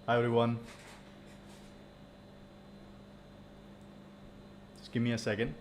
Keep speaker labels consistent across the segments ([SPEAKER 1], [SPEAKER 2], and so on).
[SPEAKER 1] Hi everyone. Just give me a second.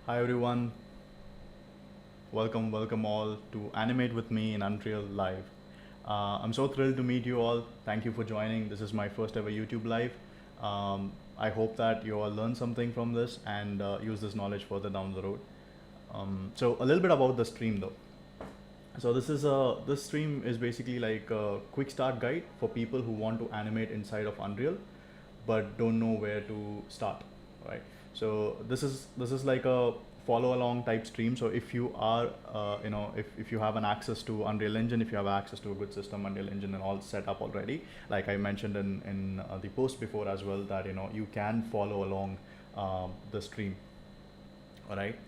[SPEAKER 1] Hi everyone. Welcome all to Animate with me in Unreal Live. I'm so thrilled to meet you all. Thank you for joining. This is my first ever YouTube Live. I hope that you all learn something from this and use this knowledge further down the road. So a little bit about the stream though. So this stream is basically like a quick start guide for people who want to animate inside of Unreal, but don't know where to start, right? So this is like a follow along type stream. So if you are, if you have an access to Unreal Engine, if you have access to a good system, Unreal Engine and all set up already, like I mentioned in the post before as well, that you can follow along the stream, all right?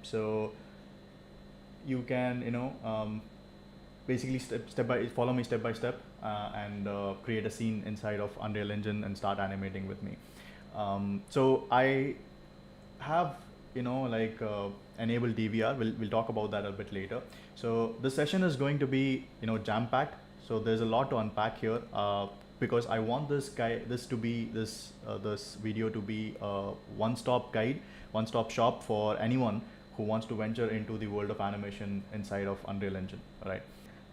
[SPEAKER 1] So you can basically follow me step by step and create a scene inside of Unreal Engine and start animating with me. So I have enabled DVR. We'll talk about that a bit later. So this session is going to be jam packed. So there's a lot to unpack here because I want this video to be a one-stop guide, one-stop shop for anyone who wants to venture into the world of animation inside of Unreal Engine. All right.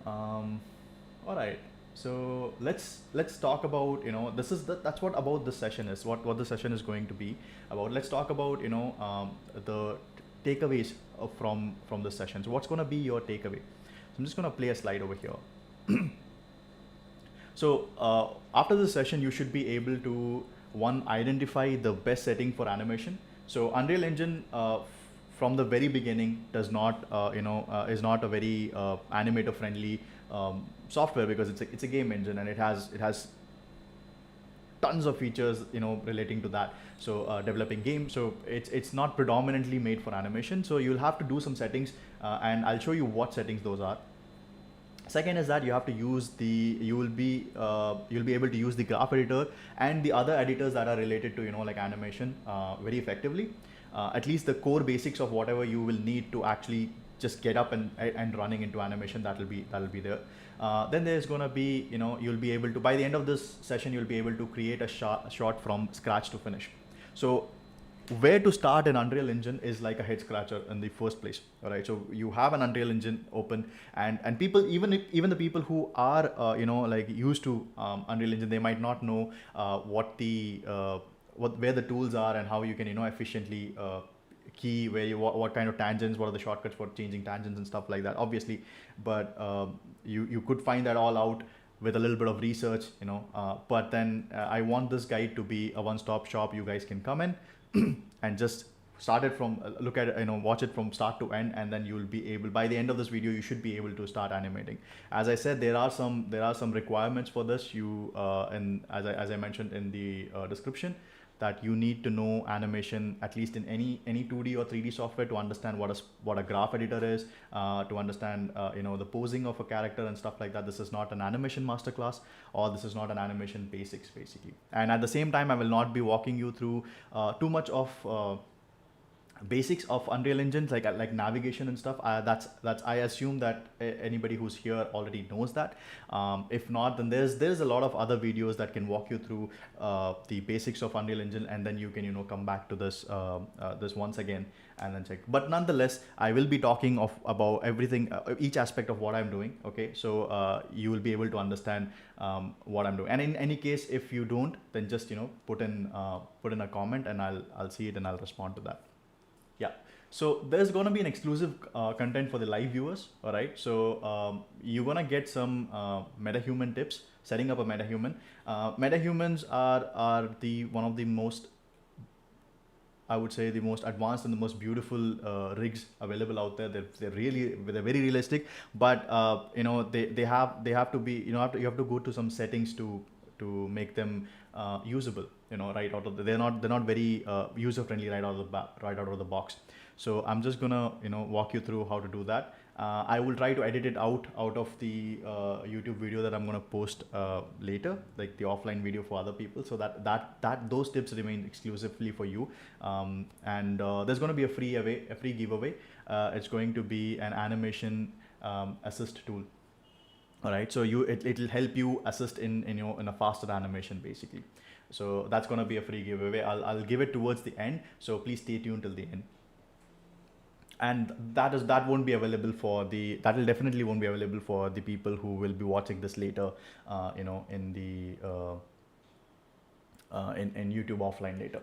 [SPEAKER 1] All right. So let's talk about that's what about this session is, what the session is going to be about. Let's talk about the takeaways from the session. So what's going to be your takeaway? So I'm just going to play a slide over here. So after this session, you should be able to identify the best setting for animation. So Unreal Engine from the very beginning does not is not a very animator friendly software, because it's a game engine and it has tons of features relating to that. So developing games, so it's not predominantly made for animation, so you'll have to do some settings and I'll show you what settings those are. Second is that you have to use you'll be able to use the graph editor and the other editors that are related to like animation very effectively. At least the core basics of whatever you will need to actually just get up and running into animation, that'll be there. Then there's gonna be you'll be able to, by the end of this session, you'll be able to create a shot from scratch to finish. So where to start in Unreal Engine is like a head scratcher in the first place. All right, so you have an Unreal Engine open, and people, even the people who are like used to Unreal Engine, they might not know where the tools are and how you can efficiently key where what kind of tangents, what are the shortcuts for changing tangents and stuff like that, obviously. But you could find that all out with a little bit of research, but then I want this guide to be a one-stop shop. You guys can come in and just start it from look at it, watch it from start to end, and then you'll be able, by the end of this video, you should be able to start animating. As I said, there are some requirements for this. And as I mentioned in the description, that you need to know animation, at least in any 2D or 3D software, to understand what a graph editor is, to understand the posing of a character and stuff like that. This is not an animation masterclass, or this is not an animation basics basically. And at the same time, I will not be walking you through too much of basics of Unreal Engine, like navigation and stuff. That's I assume that anybody who's here already knows that. If not, then there's a lot of other videos that can walk you through the basics of Unreal Engine, and then you can come back to this this once again and then check. But nonetheless, I will be talking about everything, each aspect of what I'm doing. Okay, so you will be able to understand what I'm doing. And in any case, if you don't, then just put in a comment, and I'll see it and I'll respond to that. Yeah, so there's going to be an exclusive content for the live viewers. All right, so you're going to get some metahuman tips, setting up a metahuman. Metahumans are one of the most, I would say, the most advanced and the most beautiful rigs available out there. They're very realistic, but they have to be, you have to go to some settings to make them usable, right out of they're not very user friendly right out of the box. So I'm just gonna walk you through how to do that. I will try to edit it out of the YouTube video that I'm gonna post later, like the offline video for other people, so that those tips remain exclusively for you. And there's gonna be a free giveaway. It's going to be an animation assist tool. All right, so it'll help you assist in a faster animation basically. So that's going to be a free giveaway. I'll give it towards the end, so please stay tuned till the end. And that won't be available for that'll definitely won't be available for the people who will be watching this later, in the in YouTube offline later.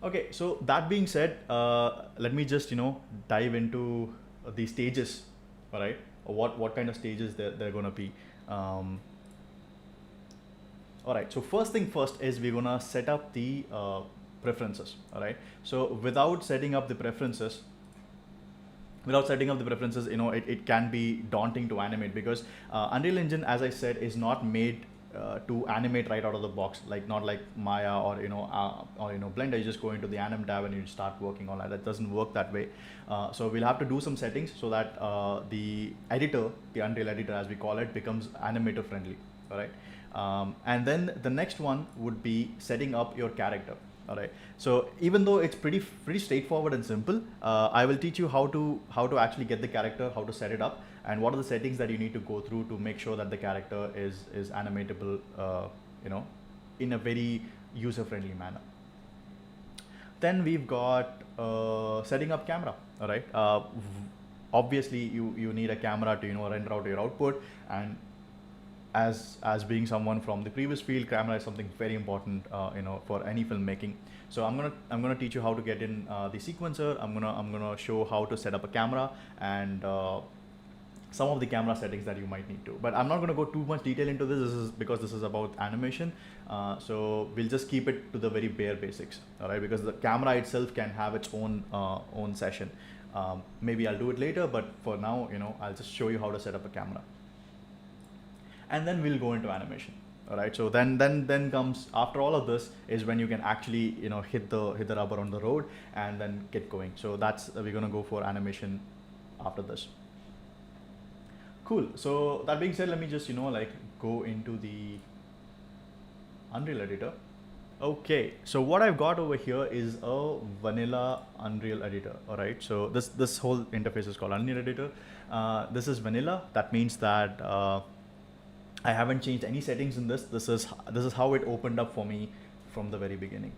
[SPEAKER 1] Okay, so that being said, let me just dive into the stages. All right, what kind of stages they're going to be. All right, so first thing first is we're gonna set up the preferences. All right, so without setting up the preferences, it can be daunting to animate, because Unreal Engine, as I said, is not made to animate right out of the box, not like Maya or Blender. You just go into the Anim tab and you start working on that. That doesn't work that way. So we'll have to do some settings so that the editor, the Unreal editor as we call it, becomes animator friendly. All right. And then the next one would be setting up your character. All right. So even though it's pretty straightforward and simple, I will teach you how to actually get the character, how to set it up, and what are the settings that you need to go through to make sure that the character is animatable, in a very user-friendly manner. Then we've got setting up camera. All right. Obviously, you need a camera to render out your output, and as being someone from the previous field, camera is something very important, for any filmmaking. So I'm gonna teach you how to get in the sequencer. I'm gonna show how to set up a camera and some of the camera settings that you might need to. But I'm not gonna go too much detail into this. This is because this is about animation. So we'll just keep it to the very bare basics. All right, because the camera itself can have its own session. Maybe I'll do it later, but for now, I'll just show you how to set up a camera. And then we'll go into animation. All right. So then comes, after all of this, is when you can actually hit the rubber on the road and then get going. So we're gonna go for animation after this. Cool. So that being said, let me just go into the Unreal editor. Okay. So what I've got over here is a vanilla Unreal editor. All right. So this whole interface is called Unreal editor. This is vanilla. That means that I haven't changed any settings in this. This is how it opened up for me from the very beginning.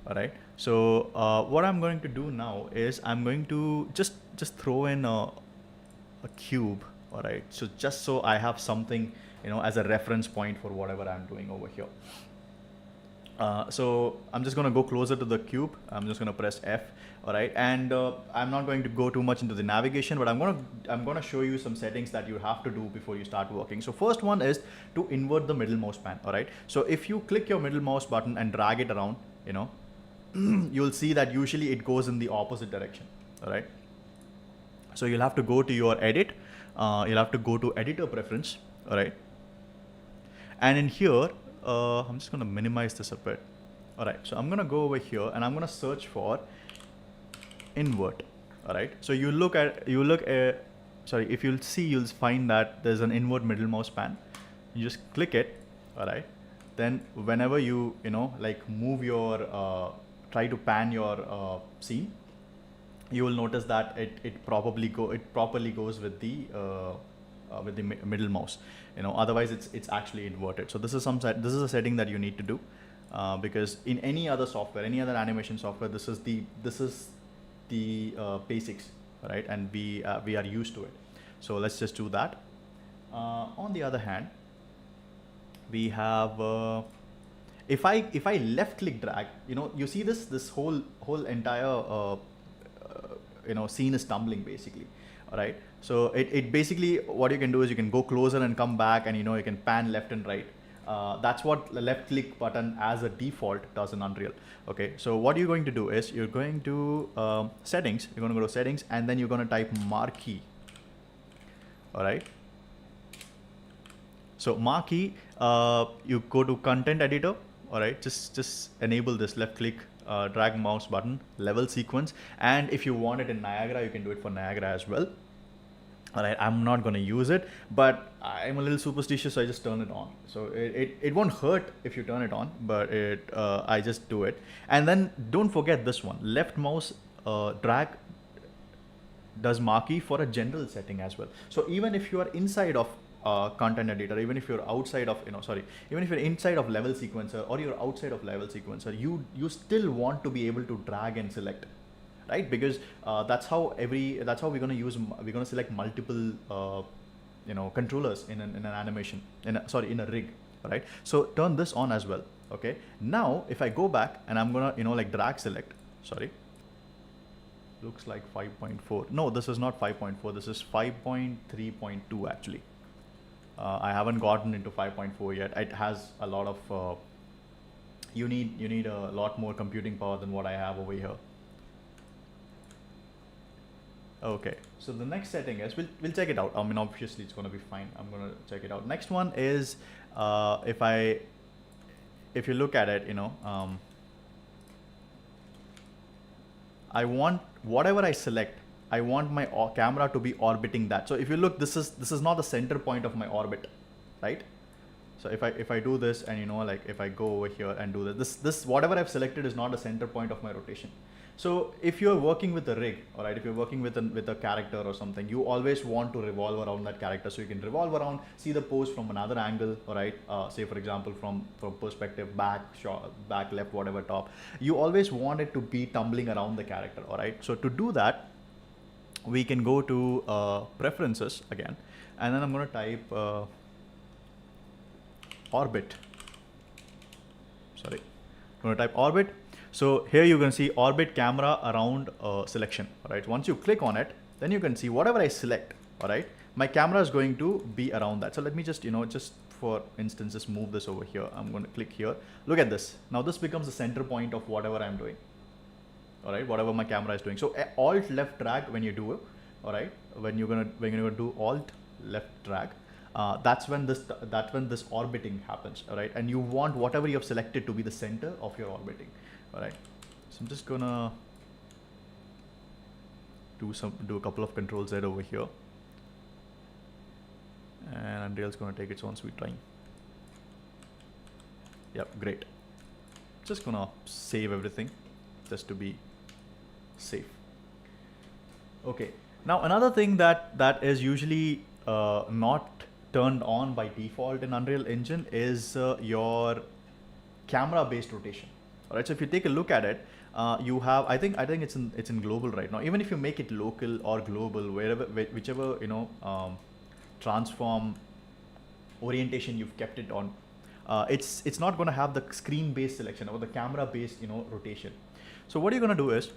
[SPEAKER 1] All right. So what I'm going to do now is I'm going to just throw in a cube. All right. So just so I have something as a reference point for whatever I'm doing over here. So I'm just going to go closer to the cube. I'm just going to press F. All right, and I'm not going to go too much into the navigation, but I'm going to show you some settings that you have to do before you start working. So first one is to invert the middle mouse pan. All right, so if you click your middle mouse button and drag it around, you'll see that usually it goes in the opposite direction. All right, so you'll have to go to your edit. You'll have to go to editor preference. All right, and in here, I'm just going to minimize this a bit. All right, so I'm gonna go over here and I'm gonna search for invert. All right, so sorry, if you'll see, you'll find that there's an invert middle mouse pan. You just click it. All right, then whenever you like move your try to pan your scene, you will notice that it properly goes with the middle mouse. Otherwise it's actually inverted. So this is a setting that you need to do, because in any other software, any other animation software, this is the basics, right? And we are used to it. So let's just do that. On the other hand, we have if I left click drag, you see this whole entire scene is tumbling basically. All right, so it basically, what you can do is you can go closer and come back, and you can pan left and right. That's what the left click button as a default does in Unreal. Okay, so what you're going to do is you're going to settings, you're going to go to settings, and then you're going to type marquee. All right, so marquee, you go to content editor. All right, just enable this left click drag mouse button level sequence, and if you want it in Niagara, you can do it for Niagara as well. All right, I'm not going to use it, but I'm a little superstitious, so I just turn it on. So it won't hurt if you turn it on, but I just do it. And then don't forget this one, left mouse drag does marquee for a general setting as well. So even if you are inside of content editor, even if you're outside of even if you're inside of level sequencer or you're outside of level sequencer, you still want to be able to drag and select, right? Because that's how we're going to select multiple controllers in an animation, in a rig, right? So turn this on as well. Okay, now if I go back and I'm gonna like drag select, looks like 5.4. No, this is not 5.4, this is 5.3.2 actually. I haven't gotten into 5.4 yet. It has a lot of you need a lot more computing power than what I have over here. Okay, so the next setting is, we'll check it out. I mean, obviously it's going to be fine. I'm going to check it out. Next one is if you look at it, I want whatever I select, I want my camera to be orbiting that. So if you look, this is not the center point of my orbit, right? So if I do this, and like if I go over here and do this whatever I've selected is not a center point of my rotation. So if you're working with a rig, all right, if you're working with a character or something, you always want to revolve around that character. So you can revolve around, see the pose from another angle, all right? Say for example, from perspective, back, shot, back, left, whatever, top. You always want it to be tumbling around the character, all right? So to do that, we can go to preferences again, and then I'm going to type orbit. Sorry, I'm going to type orbit. So here you can see orbit camera around selection. All right. Once you click on it, then you can see whatever I select. All right, my camera is going to be around that. So let me just just for instance, just move this over here. I'm going to click here. Look at this. Now this becomes the center point of whatever I'm doing. All right, whatever my camera is doing. So alt left drag when you do it. All right, when you're gonna do alt left drag, that's when this orbiting happens. All right, and you want whatever you have selected to be the center of your orbiting. All right, so I'm just gonna do a couple of control Z over here, and Unreal's gonna take its own sweet time. Yep, great. Just gonna save everything just to be safe. Okay, now another thing that is usually not turned on by default in Unreal Engine is your camera based rotation. All right, so if you take a look at it, you have, I think it's in global right now. Even if you make it local or global, whichever transform orientation you've kept it on, it's not going to have the screen based selection or the camera based rotation. So what you're going to do is,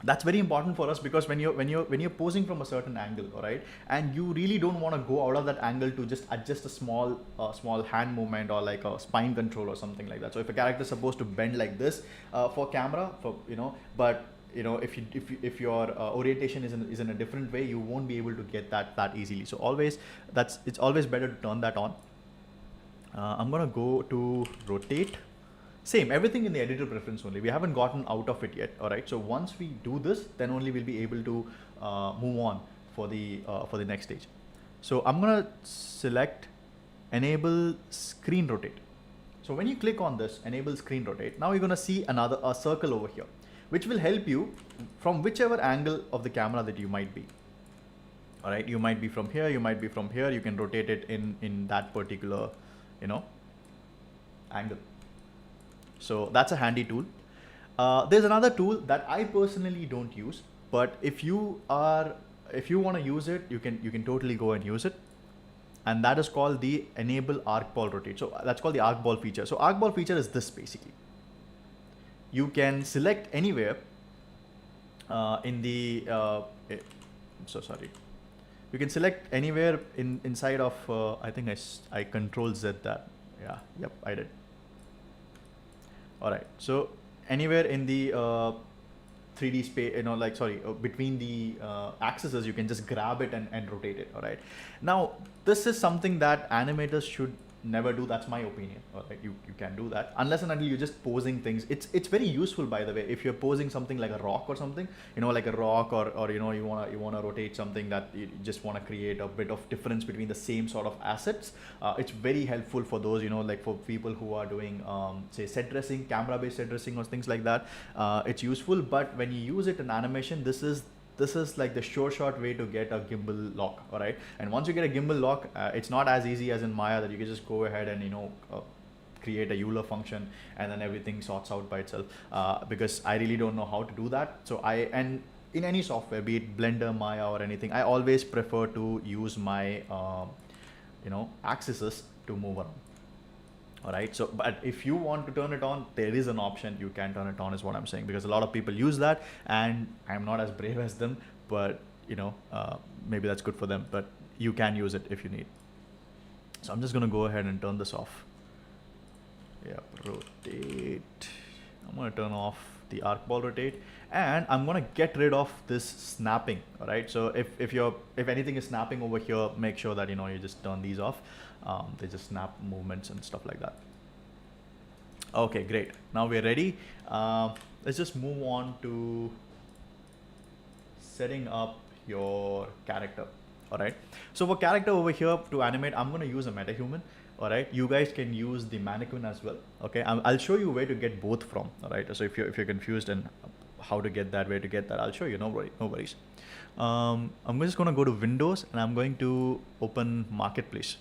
[SPEAKER 1] that's very important for us, because when you're posing from a certain angle, all right, and you really don't want to go out of that angle to just adjust a small hand movement or like a spine control or something like that. So if a character is supposed to bend like this for camera, but if your orientation is in a different way, you won't be able to get that easily. So it's always better to turn that on. I'm gonna go to rotate, Same, everything in the editor preference only. We haven't gotten out of it yet. All right. So once we do this, then only we'll be able to move on for the next stage. So I'm gonna select enable screen rotate. So when you click on this enable screen rotate, now you're gonna see a circle over here, which will help you from whichever angle of the camera that you might be. All right, you might be from here, you might be from here. You can rotate it in that particular, angle. So that's a handy tool. There's another tool that I personally don't use, but if you want to use it, you can totally go and use it. And that is called the enable arc ball rotate. So that's called the arc ball feature. So arc ball feature is this basically. You can select anywhere in the, I'm so sorry. You can select anywhere inside of, I think I control Z that. Yeah, yep, I did. All right, so anywhere in the 3D space, between the axes, you can just grab it and rotate it. All right. Now, this is something that animators should never do. That's my opinion. All right. You can do that unless and until you're just posing things. It's very useful, by the way, if you're posing something like a rock or something, like a rock, or you wanna rotate something that you just want to create a bit of difference between the same sort of assets. It's very helpful for those, like for people who are doing say set dressing, camera-based set dressing or things like that. It's useful, but when you use it in animation, this is like the sure shot way to get a gimbal lock. All right. And once you get a gimbal lock, it's not as easy as in Maya that you can just go ahead and create a Euler function and then everything sorts out by itself, because I really don't know how to do that. So and in any software, be it Blender, Maya or anything, I always prefer to use my axes to move around. All right. So, but if you want to turn it on, there is an option. You can turn it on, is what I'm saying, because a lot of people use that, and I'm not as brave as them, but maybe that's good for them, but you can use it if you need. So I'm just going to go ahead and turn this off. Yeah, rotate. I'm going to turn off the arc ball rotate, and I'm going to get rid of this snapping. All right. So if anything is snapping over here, make sure that, you just turn these off. They just snap movements and stuff like that. Okay, great. Now we're ready. Let's just move on to setting up your character. All right. So for character over here to animate, I'm going to use a Metahuman. All right. You guys can use the mannequin as well. Okay. I'll show you where to get both from. All right. So if you're confused and how to get that, where to get that, I'll show you. No worries. I'm just going to go to Windows and I'm going to open Marketplace.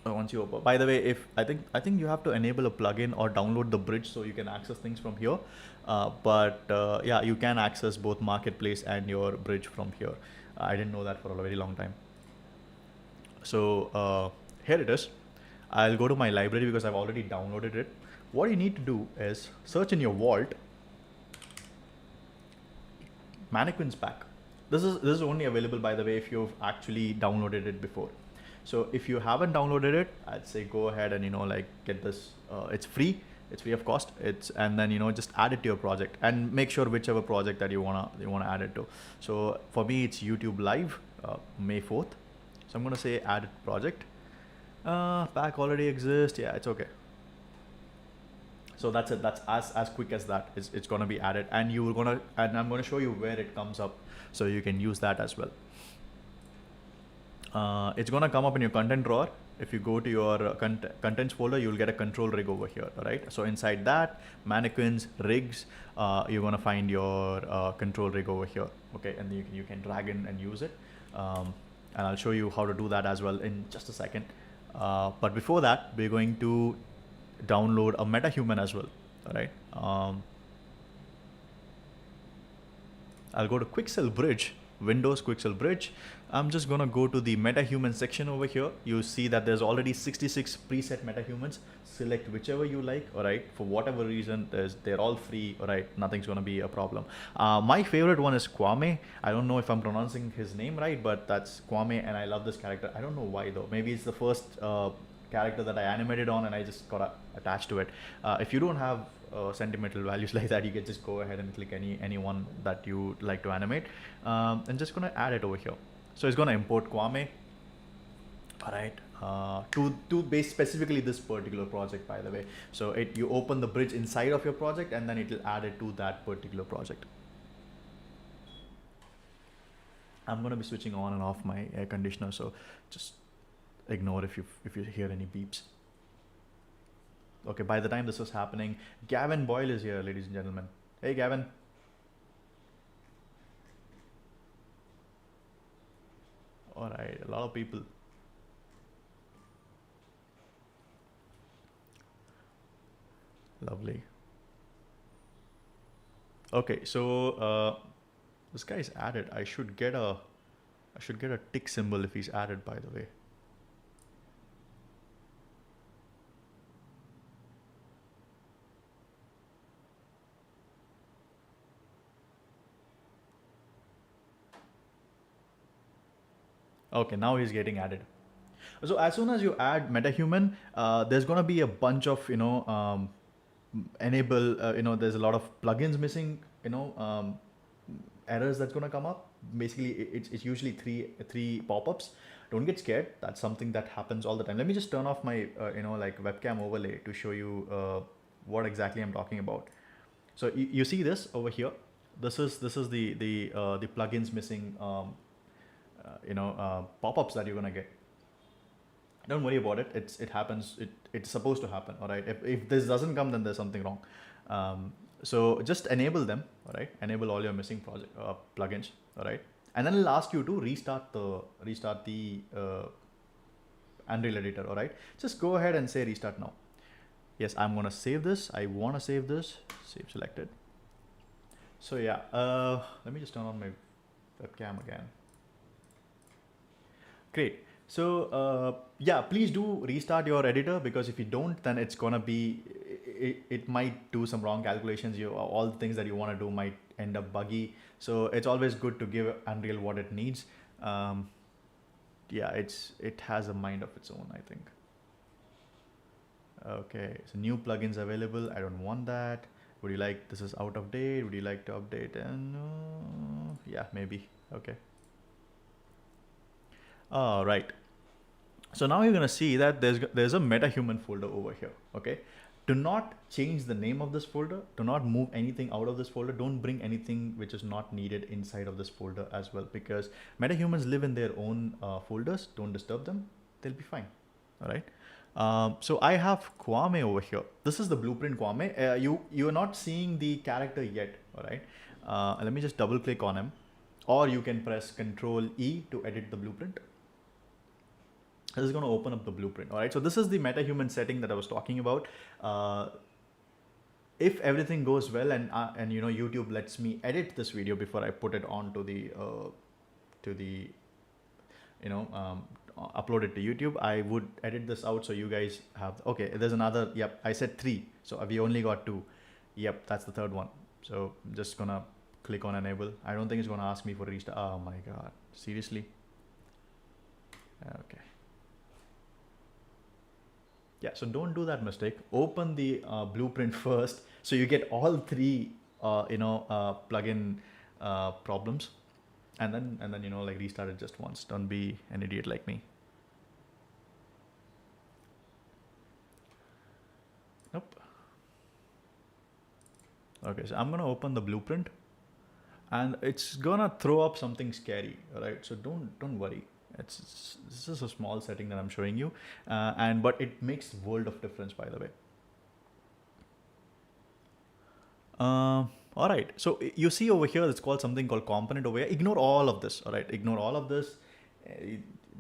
[SPEAKER 1] Once you open, by the way, I think you have to enable a plugin or download the bridge so you can access things from here. Yeah, you can access both Marketplace and your bridge from here. I didn't know that for a very long time. So here it is. I'll go to my library because I've already downloaded it. What you need to do is search in your vault mannequins pack. This is only available, by the way, if you've actually downloaded it before. So if you haven't downloaded it, I'd say go ahead and get this. It's free. It's free of cost. And then just add it to your project and make sure whichever project that you wanna add it to. So for me, it's YouTube Live, May 4th. So I'm gonna say add project. Pack already exists. Yeah, it's okay. So that's it. That's as quick as that. It's gonna be added, and I'm gonna show you where it comes up, so you can use that as well. It's gonna come up in your content drawer. If you go to your contents folder, you'll get a control rig over here, right? So inside that, mannequins, rigs, you're gonna find your control rig over here, okay? And you can drag in and use it. And I'll show you how to do that as well in just a second. But before that, we're going to download a Metahuman as well, all right? I'll go to Quixel Bridge, Windows Quixel Bridge. I'm just gonna go to the Metahuman section over here. You see that there's already 66 preset Metahumans. Select whichever you like, all right? For whatever reason, they're all free, all right? Nothing's gonna be a problem. My favorite one is Kwame. I don't know if I'm pronouncing his name right, but that's Kwame, and I love this character. I don't know why though. Maybe it's the first character that I animated on and I just got attached to it. If you don't have sentimental values like that, you can just go ahead and click any one that you like to animate, and just gonna add it over here. So it's gonna import Kwame. All right, to base specifically this particular project, by the way. So you open the bridge inside of your project, and then it will add it to that particular project. I'm going to be switching on and off my air conditioner, so just ignore if you hear any beeps. Okay, by the time this was happening, Gavin Boyle is here, ladies and gentlemen. Hey, Gavin. All right, a lot of people. Lovely. Okay, so this guy is added. I should get a tick symbol if he's added, by the way. Okay, now he's getting added. So as soon as you add Metahuman, there's gonna be a bunch of enable. There's a lot of plugins missing. Errors that's gonna come up. Basically, it's usually three pop-ups. Don't get scared. That's something that happens all the time. Let me just turn off my webcam overlay to show you what exactly I'm talking about. So you see this over here. This is the plugins missing. Pop-ups that you're gonna get. Don't worry about it. It happens. It's supposed to happen. All right. If this doesn't come, then there's something wrong. So just enable them. All right. Enable all your missing project plugins. All right. And then it'll ask you to restart the Unreal Editor. All right. Just go ahead and say restart now. Yes, I'm gonna save this. I wanna save this. Save selected. So yeah. Let me just turn on my webcam again. Great. So yeah, please do restart your editor, because if you don't, then it's gonna be it might do some wrong calculations. All the things that you want to do might end up buggy. So it's always good to give Unreal what it needs. Yeah, it has a mind of its own, I think. Okay, so new plugins available. I don't want that. Would you like, this is out of date. Would you like to update? And yeah, maybe. Okay. All right. So now you're gonna see that there's a Metahuman folder over here. Okay. Do not change the name of this folder. Do not move anything out of this folder. Don't bring anything which is not needed inside of this folder as well, because Metahumans live in their own folders. Don't disturb them. They'll be fine. All right. So I have Kwame over here. This is the blueprint Kwame. You're not seeing the character yet. All right. Let me just double click on him, or you can press Control E to edit the blueprint. This is going to open up the blueprint. All right. So this is the Metahuman setting that I was talking about. If everything goes well and YouTube lets me edit this video before I put it on to the upload it to YouTube, I would edit this out so you guys have. Okay, there's another. Yep, I said 3, so we only got 2. Yep, that's the third one. So I'm just gonna click on enable. I don't think it's gonna ask me for restart. Oh my god, seriously? Okay. Yeah, so don't do that mistake. Open the blueprint first, so you get all 3 plugin problems, and then restart it just once. Don't be an idiot like me. Nope. Okay, so I'm gonna open the blueprint, and it's gonna throw up something scary. All right, so don't worry. This is a small setting that I'm showing you, but it makes world of difference, by the way. All right, so you see over here, it's called something called component over here. Ignore all of this. All right, ignore all of this.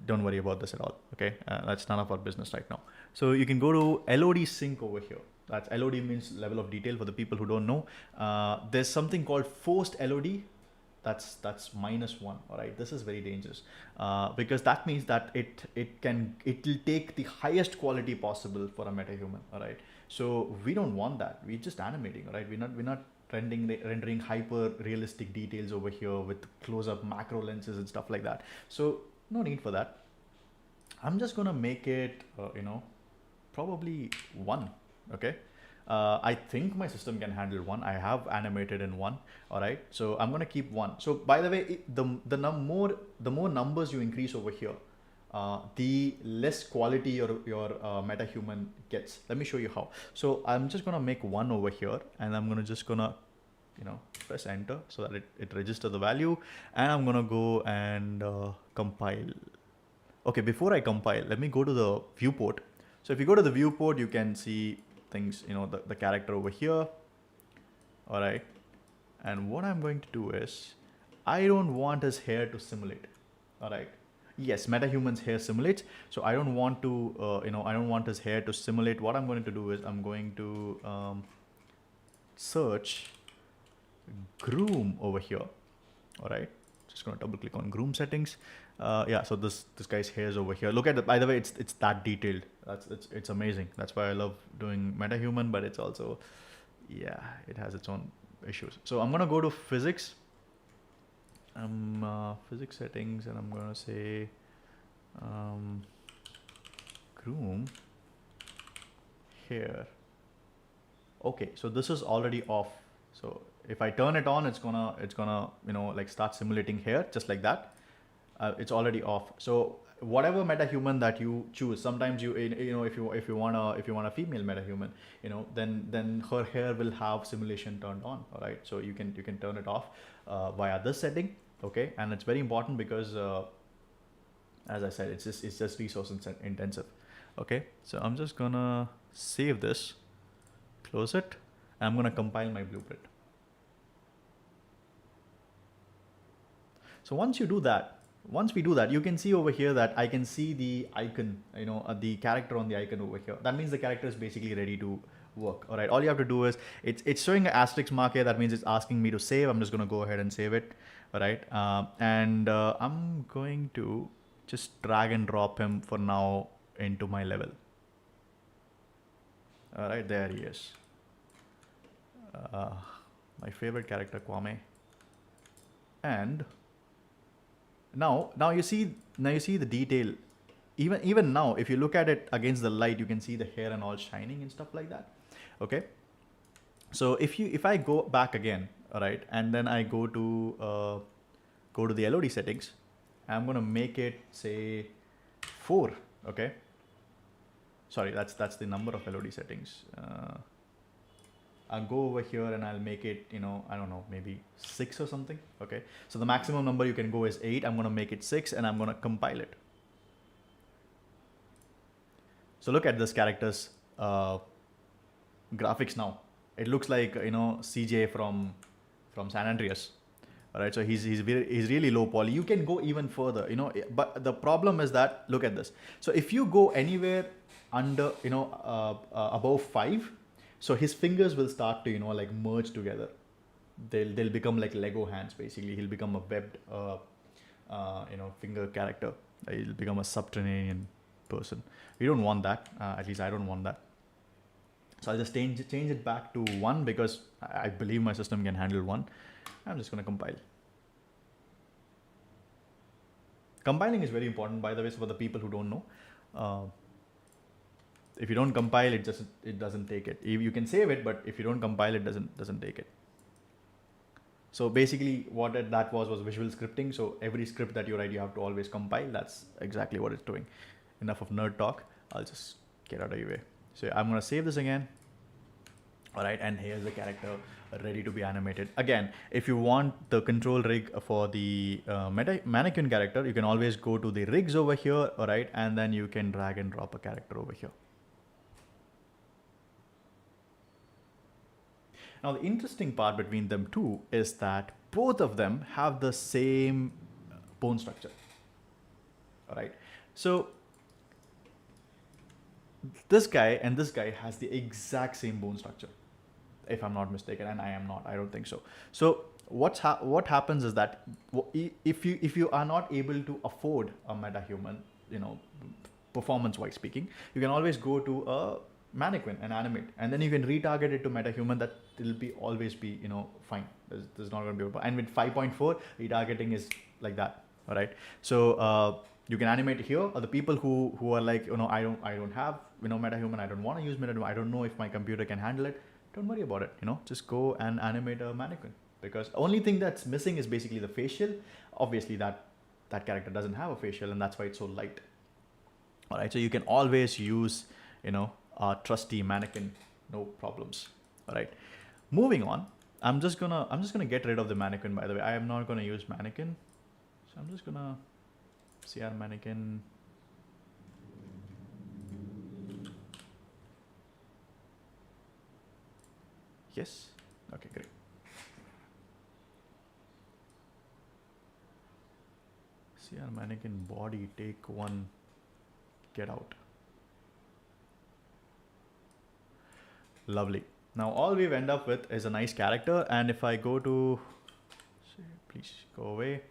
[SPEAKER 1] Don't worry about this at all. Okay, that's none of our business right now. So you can go to LOD sync over here. That's LOD means level of detail for the people who don't know. There's something called forced LOD. That's -1. All right, this is very dangerous because that means that it'll take the highest quality possible for a metahuman. All right, so we don't want that. We're just animating. All right, we're not rendering hyper realistic details over here with close-up macro lenses and stuff like that. So no need for that. I'm just gonna make it probably 1. Okay. I think my system can handle 1. I have animated in 1. All right, so I'm gonna keep 1. So by the way, the more numbers you increase over here, the less quality your metahuman gets. Let me show you how. So I'm just gonna make one over here, and I'm gonna just gonna press enter so that it registers the value, and I'm gonna go and compile. Okay, before I compile, let me go to the viewport. So if you go to the viewport, you can see things, the character over here. All right. And what I'm going to do is, I don't want his hair to simulate. All right. Yes, MetaHuman's hair simulates. So I don't want to, I don't want his hair to simulate. What I'm going to do is I'm going to search groom over here. All right. Just going to double click on groom settings. Yeah, so this guy's hair is over here. Look at it. By the way, it's that detailed. It's amazing. That's why I love doing MetaHuman, but it's also, yeah, it has its own issues. So I'm gonna go to physics. Physics settings, and I'm gonna say groom hair. Okay, so this is already off. So if I turn it on, it's gonna like start simulating hair just like that. It's already off. So whatever metahuman that you choose, sometimes if you want a female metahuman, then her hair will have simulation turned on. All right, so you can turn it off via this setting. Okay, and it's very important because as I said, it's just resource intensive. Okay, so I'm just gonna save this, close it, and I'm gonna compile my blueprint. So once we do that, you can see over here that I can see the icon, the character on the icon over here. That means the character is basically ready to work. All right, all you have to do is, it's showing an asterisk mark here. That means it's asking me to save. I'm just going to go ahead and save it. All right, and I'm going to just drag and drop him for now into my level. All right, there he is. My favorite character, Kwame. And now you see the detail. Even now, if you look at it against the light, you can see the hair and all shining and stuff like that. Okay, so if I go back again, all right, and then I go to the LOD settings, I'm gonna make it say 4. Okay, sorry, that's the number of LOD settings. I'll go over here and I'll make it, I don't know, maybe 6 or something. Okay, so the maximum number you can go is 8. I'm gonna make it 6, and I'm gonna compile it. So look at this character's graphics now. It looks like CJ from San Andreas. All right, so he's really low poly. You can go even further, but the problem is that, look at this. So if you go anywhere under above 5, so his fingers will start to like merge together. They'll become like Lego hands basically. He'll become a webbed finger character. He'll become a subterranean person. We don't want that. At least I don't want that. So I'll just change it back to 1 because I believe my system can handle 1. I'm just going to compile. Compiling is very important, by the way, so for the people who don't know. If you don't compile, it doesn't take it. You can save it, but if you don't compile, it doesn't take it. So basically, what that was visual scripting. So every script that you write, you have to always compile. That's exactly what it's doing. Enough of nerd talk. I'll just get out of your way. So I'm gonna save this again. All right, and here's the character ready to be animated. Again, if you want the control rig for the mannequin character, you can always go to the rigs over here. All right, and then you can drag and drop a character over here. Now, the interesting part between them two is that both of them have the same bone structure. All right. So this guy and this guy has the exact same bone structure, if I'm not mistaken, and I am not. I don't think so. So what happens is that if you are not able to afford a metahuman, performance-wise speaking, you can always go to a mannequin and animate, and then you can retarget it to metahuman. That will always be fine. There's not going to be a problem. And with 5.4, retargeting is like that. All right. So you can animate here. Or the people who are like I don't have metahuman. I don't want to use metahuman. I don't know if my computer can handle it. Don't worry about it. Just go and animate a mannequin, because only thing that's missing is basically the facial. Obviously that character doesn't have a facial, and that's why it's so light. All right, so you can always use, a trusty mannequin, no problems. All right, moving on. I'm just gonna get rid of the mannequin. By the way, I am not gonna use mannequin, so I'm just gonna CR mannequin. Yes. Okay, great. CR mannequin body, take one, get out. Lovely. Now all we've end up with is a nice character, and if I go to, please go away.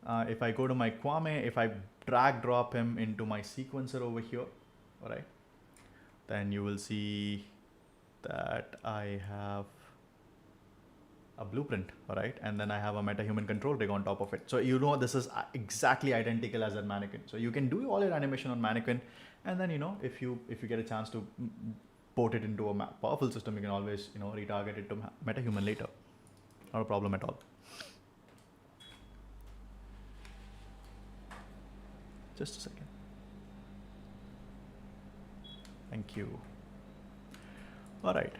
[SPEAKER 1] If I go to my Kwame, if I drag drop him into my sequencer over here, all right, then you will see that I have a blueprint, all right, and then I have a Metahuman control rig on top of it. So this is exactly identical as that mannequin. So you can do all your animation on mannequin, and then if you get a chance to port it into a powerful system, you can always retarget it to Metahuman later. Not a problem at all. Just a second. Thank you. All right.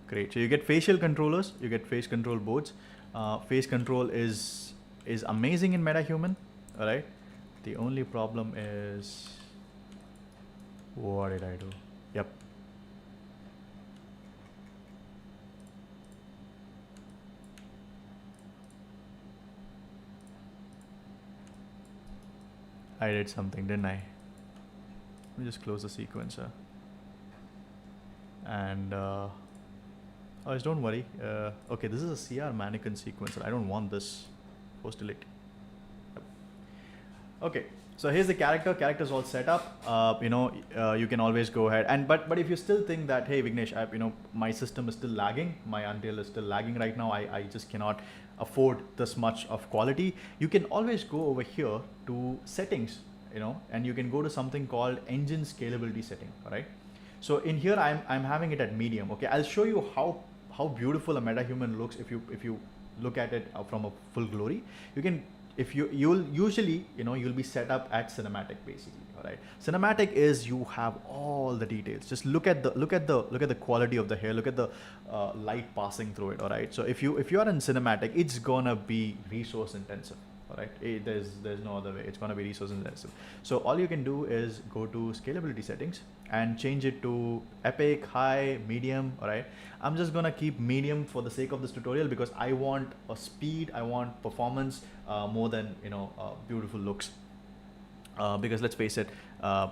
[SPEAKER 1] Great. So you get facial controllers, you get face control boards. Face control is amazing in Metahuman. All right. The only problem is, what did I do? Yep. I did something, didn't I? Let me just close the sequencer. And oh, don't worry. Okay, this is a CR mannequin sequencer. I don't want this. Post delete. Yep. Okay, so here's the character. Character's all set up. You can always go ahead and but if you still think that, hey Vignesh, my system is still lagging, my Unreal is still lagging right now, I just cannot afford this much of quality, you can always go over here to settings, and you can go to something called engine scalability setting. All right. So in here I'm having it at medium. Okay, I'll show you how beautiful a Metahuman looks if you look at it from a full glory. You can, if you'll usually you'll be set up at cinematic basically. All right, cinematic is you have all the details. Just look at the quality of the hair, look at the light passing through it. All right, so if you are in cinematic, it's gonna be resource intensive. All right, there's no other way, it's gonna be resource intensive. So all you can do is go to scalability settings and change it to epic, high, medium. All right, I'm just gonna keep medium for the sake of this tutorial because I want a speed, I want performance more than beautiful looks. Because let's face it,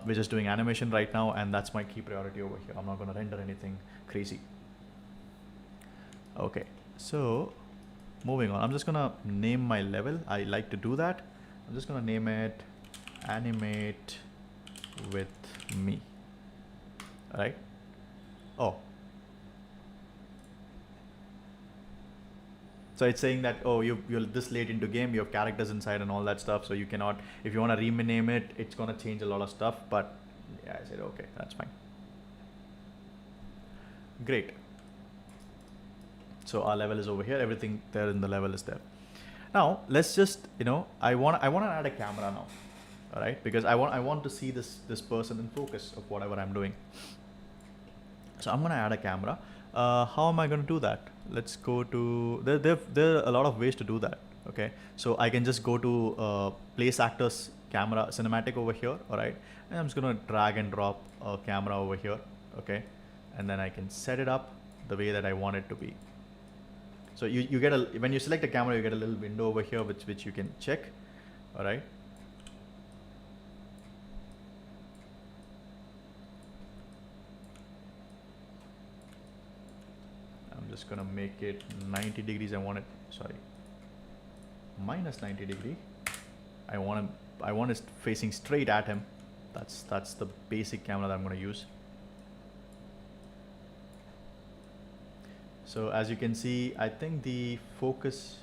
[SPEAKER 1] we're just doing animation right now, and that's my key priority over here. I'm not gonna render anything crazy. Okay, so moving on, I'm just gonna name my level. I like to do that. I'm just gonna name it Animate with me. All right. Oh, so it's saying that, oh, you're this late into game, you have characters inside and all that stuff, so you cannot, if you want to rename it, it's gonna change a lot of stuff. But yeah, I said okay, that's fine. Great. So our level is over here, everything there in the level is there. Now let's just, I want to add a camera now. All right, because I want to see this person in focus of whatever I'm doing. So I'm gonna add a camera. How am I gonna do that? Let's go to, there are a lot of ways to do that. Okay, so I can just go to place actors camera cinematic over here. All right, and I'm just gonna drag and drop a camera over here. Okay, and then I can set it up the way that I want it to be. So you get when you select a camera, you get a little window over here which you can check. All right. I'm just gonna make it 90 degrees. I want it, sorry, minus 90 degree. I want it facing straight at him. That's the basic camera that I'm gonna use. So as you can see, I think the focus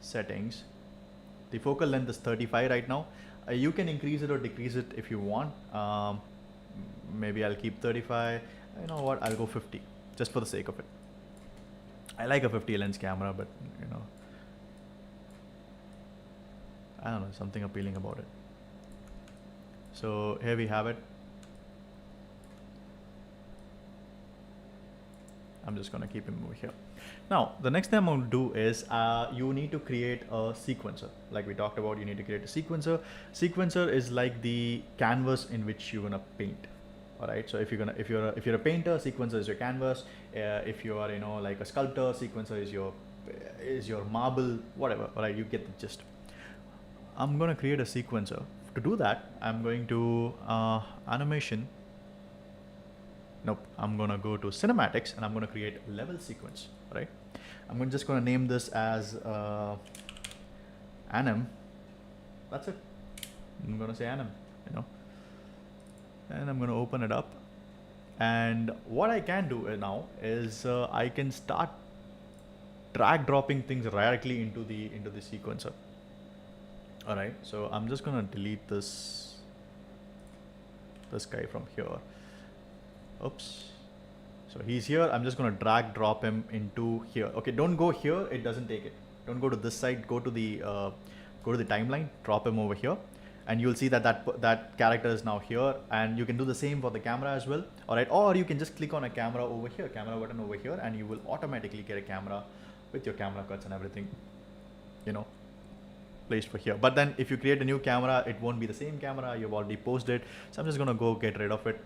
[SPEAKER 1] settings, the focal length is 35 right now. You can increase it or decrease it if you want. Maybe I'll keep 35. You know what? I'll go 50 just for the sake of it. I like a 50 lens camera, but I don't know, something appealing about it. So here we have it. I'm just going to keep him over here. Now, the next thing I'm going to do is you need to create a sequencer. Like we talked about, you need to create a sequencer. Sequencer is like the canvas in which you're going to paint. All right. So if you're a painter, sequencer is your canvas. If you are, like a sculptor, sequencer is your marble, whatever. All right. You get the gist. I'm going to create a sequencer. To do that, I'm going to animation. Nope, I'm gonna go to cinematics and I'm gonna create a level sequence, right? I'm just gonna name this as anim. That's it. I'm gonna say anim, and I'm gonna open it up. And what I can do now is I can start drag dropping things directly into the sequencer. All right, so I'm just gonna delete this guy from here. Oops. So he's here. I'm just going to drag drop him into here. Okay, don't go here. It doesn't take it. Don't go to this side. Go to the timeline. Drop him over here, and you'll see that character is now here. And you can do the same for the camera as well. All right. Or you can just click on a camera over here, camera button over here, and you will automatically get a camera with your camera cuts and everything, placed for here. But then if you create a new camera, it won't be the same camera. You've already posted. So I'm just going to go get rid of it.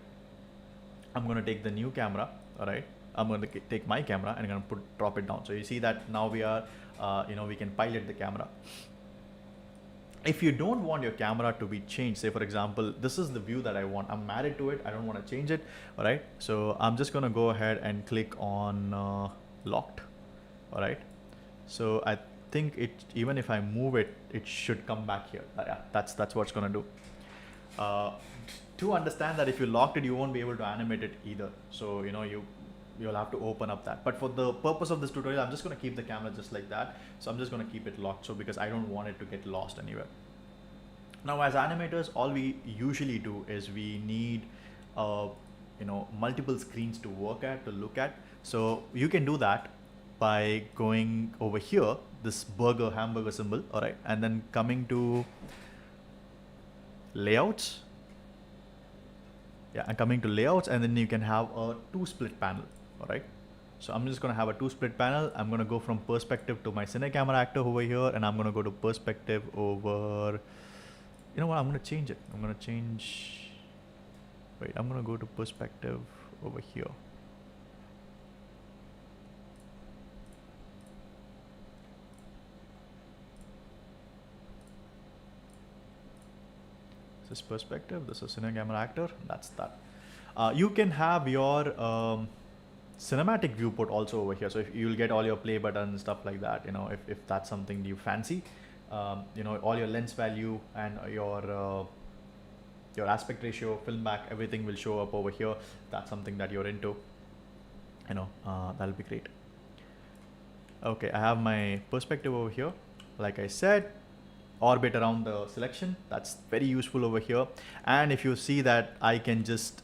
[SPEAKER 1] I'm going to take the new camera, all right? I'm going to take my camera and I'm going to drop it down. So you see that now we are, we can pilot the camera. If you don't want your camera to be changed, say for example, this is the view that I want. I'm married to it. I don't want to change it, all right? So I'm just going to go ahead and click on locked, all right? So I think even if I move it, it should come back here. Yeah, that's what it's going to do. To understand that if you locked it, you won't be able to animate it either. So, you'll have to open up that. But for the purpose of this tutorial, I'm just going to keep the camera just like that. So I'm just going to keep it locked. So because I don't want it to get lost anywhere. Now, as animators, all we usually do is we need, multiple screens to to look at. So you can do that by going over here, this hamburger symbol, all right, and then coming to layouts. Yeah, and coming to layouts, and then you can have a 2-split panel, all right? So I'm just gonna have a 2-split panel. I'm gonna go from perspective to my cine camera actor over here, and I'm gonna go to perspective over, you know what, I'm gonna change it. I'm gonna go to perspective over here. This perspective, this is cine camera actor, that's that. You can have your cinematic viewport also over here. So if you'll get all your play buttons and stuff like that, if that's something you fancy, all your lens value and your aspect ratio, film back, everything will show up over here. That's something that you're into, that'll be great. Okay, I have my perspective over here. Like I said, orbit around the selection. That's very useful over here. And if you see that I can just,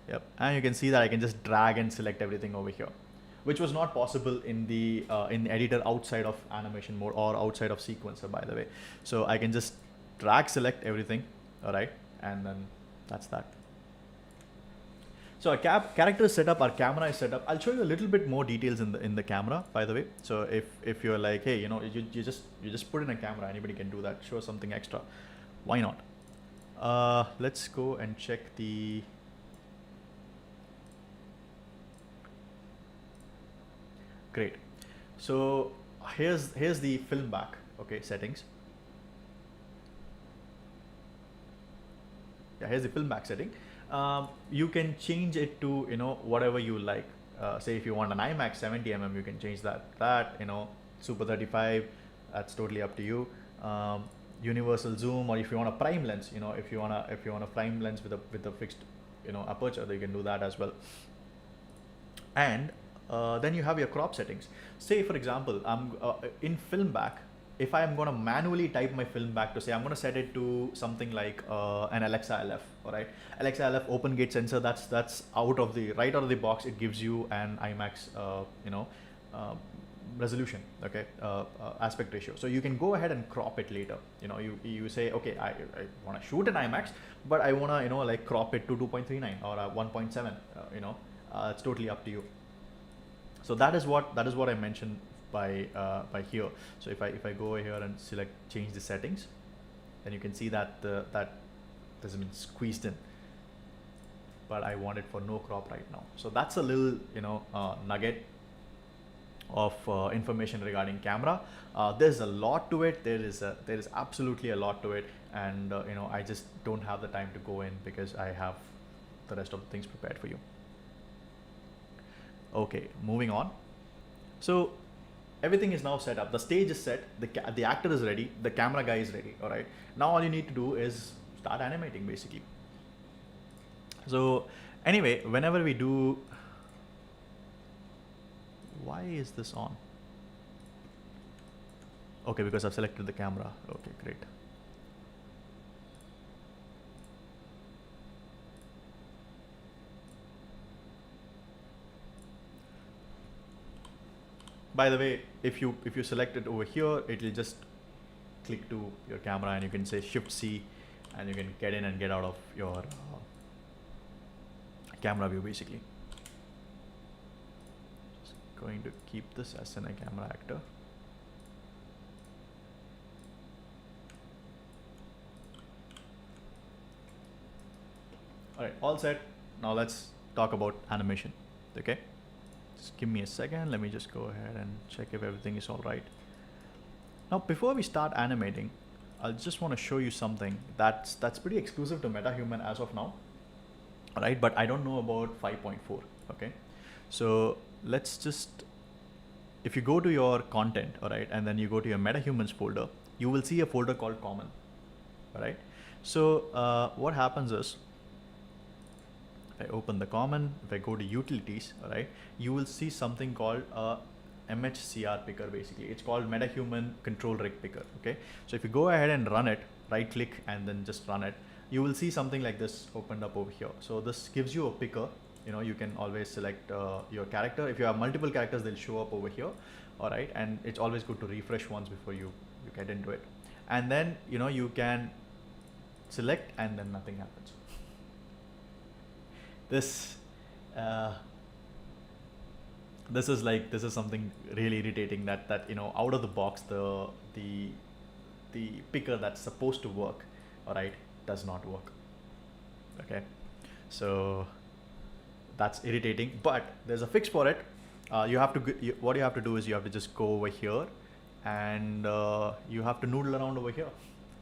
[SPEAKER 1] yep. And you can see that I can just drag and select everything over here, which was not possible in the editor outside of animation mode or outside of sequencer, by the way. So I can just drag select everything, all right, and then that's that. So our character is set up, our camera is set up. I'll show you a little bit more details in the camera, by the way. So if you're like, hey, you just put in a camera, anybody can do that. Show something extra, why not? Let's go and check the. Great. So here's the film back. Okay, settings. Yeah, here's the film back setting. You can change it to whatever you like. Say if you want an IMAX 70mm, you can change that. Super 35, that's totally up to you. Universal zoom, or if you want a prime lens, if you want a prime lens with a fixed aperture, you can do that as well. And then you have your crop settings. Say for example, I'm in film back. If I am going to manually type my film back to say, I'm going to set it to something like an Alexa LF, all right? Alexa LF open gate sensor, that's right out of the box. It gives you an IMAX, resolution, okay, aspect ratio. So you can go ahead and crop it later. You know, you say, okay, I want to shoot in IMAX, but I want to, you know, like crop it to 2.39 or 1.7. You know, it's totally up to you. So that is what I mentioned by here. So if I go here and select change the settings, then you can see that that has been squeezed in. But I want it for no crop right now. So that's a little, you know, nugget of information regarding camera. There's a lot to it. There is absolutely a lot to it, and you know, I just don't have the time to go in because I have the rest of the things prepared for you. Okay, moving on. So everything is now set up. The stage is set. The actor is ready. The camera guy is ready. All right. Now all you need to do is start animating, basically. So anyway, whenever we do, why is this on? Okay, because I've selected the camera. Okay, great. By the way, if you select it over here, it will just click to your camera and you can say Shift C and you can get in and get out of your camera view, basically. Just going to keep this as a camera actor. All right, all set. Now let's talk about animation. Okay, just give me a second. Let me just go ahead and check if everything is all right. Now, before we start animating, I just want to show you something that's pretty exclusive to Metahuman as of now. All right, but I don't know about 5.4. Okay, so let's just, if you go to your content, all right, and then you go to your Metahumans folder, you will see a folder called common. All right, so what happens is, if I open the common, if I go to utilities, all right, you will see something called a MHCR picker. Basically, it's called Metahuman Control Rig Picker. Okay, so if you go ahead and run it, right click and then just run it, you will see something like this opened up over here. So this gives you a picker. You know, you can always select your character. If you have multiple characters, they'll show up over here. All right, and it's always good to refresh once before you get into it. And then, you know, you can select and then nothing happens. This is something really irritating, that you know, out of the box, the picker that's supposed to work, all right, does not work. Okay, so that's irritating, but there's a fix for it. What you have to do is you have to just go over here and you have to noodle around over here.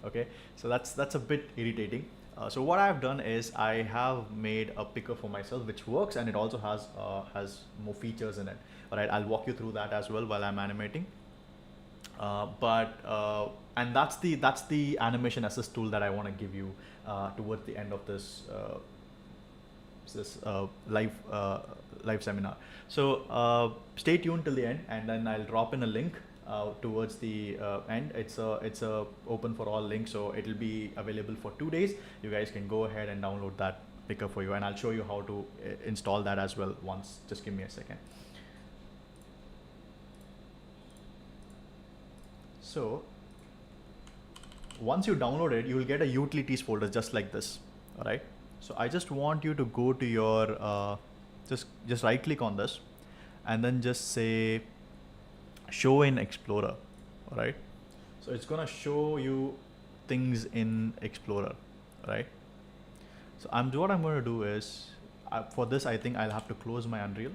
[SPEAKER 1] Okay, so that's a bit irritating. So what I've done is I have made a picker for myself which works, and it also has more features in it. All right, I'll walk you through that as well while I'm animating. And that's the animation assist tool that I want to give you towards the end of this live seminar. So stay tuned till the end, and then I'll drop in a link towards the end. It's a open for all link, so it'll be available for 2 days. You guys can go ahead and download that picker for you, and I'll show you how to install that as well once. Just give me a second. So once you download it, you will get a utilities folder just like this. All right, so I just want you to go to your just right click on this and then just say show in Explorer. All right, so it's gonna show you things in Explorer. All right, so what I'm going to do is for this, I think I'll have to close my Unreal.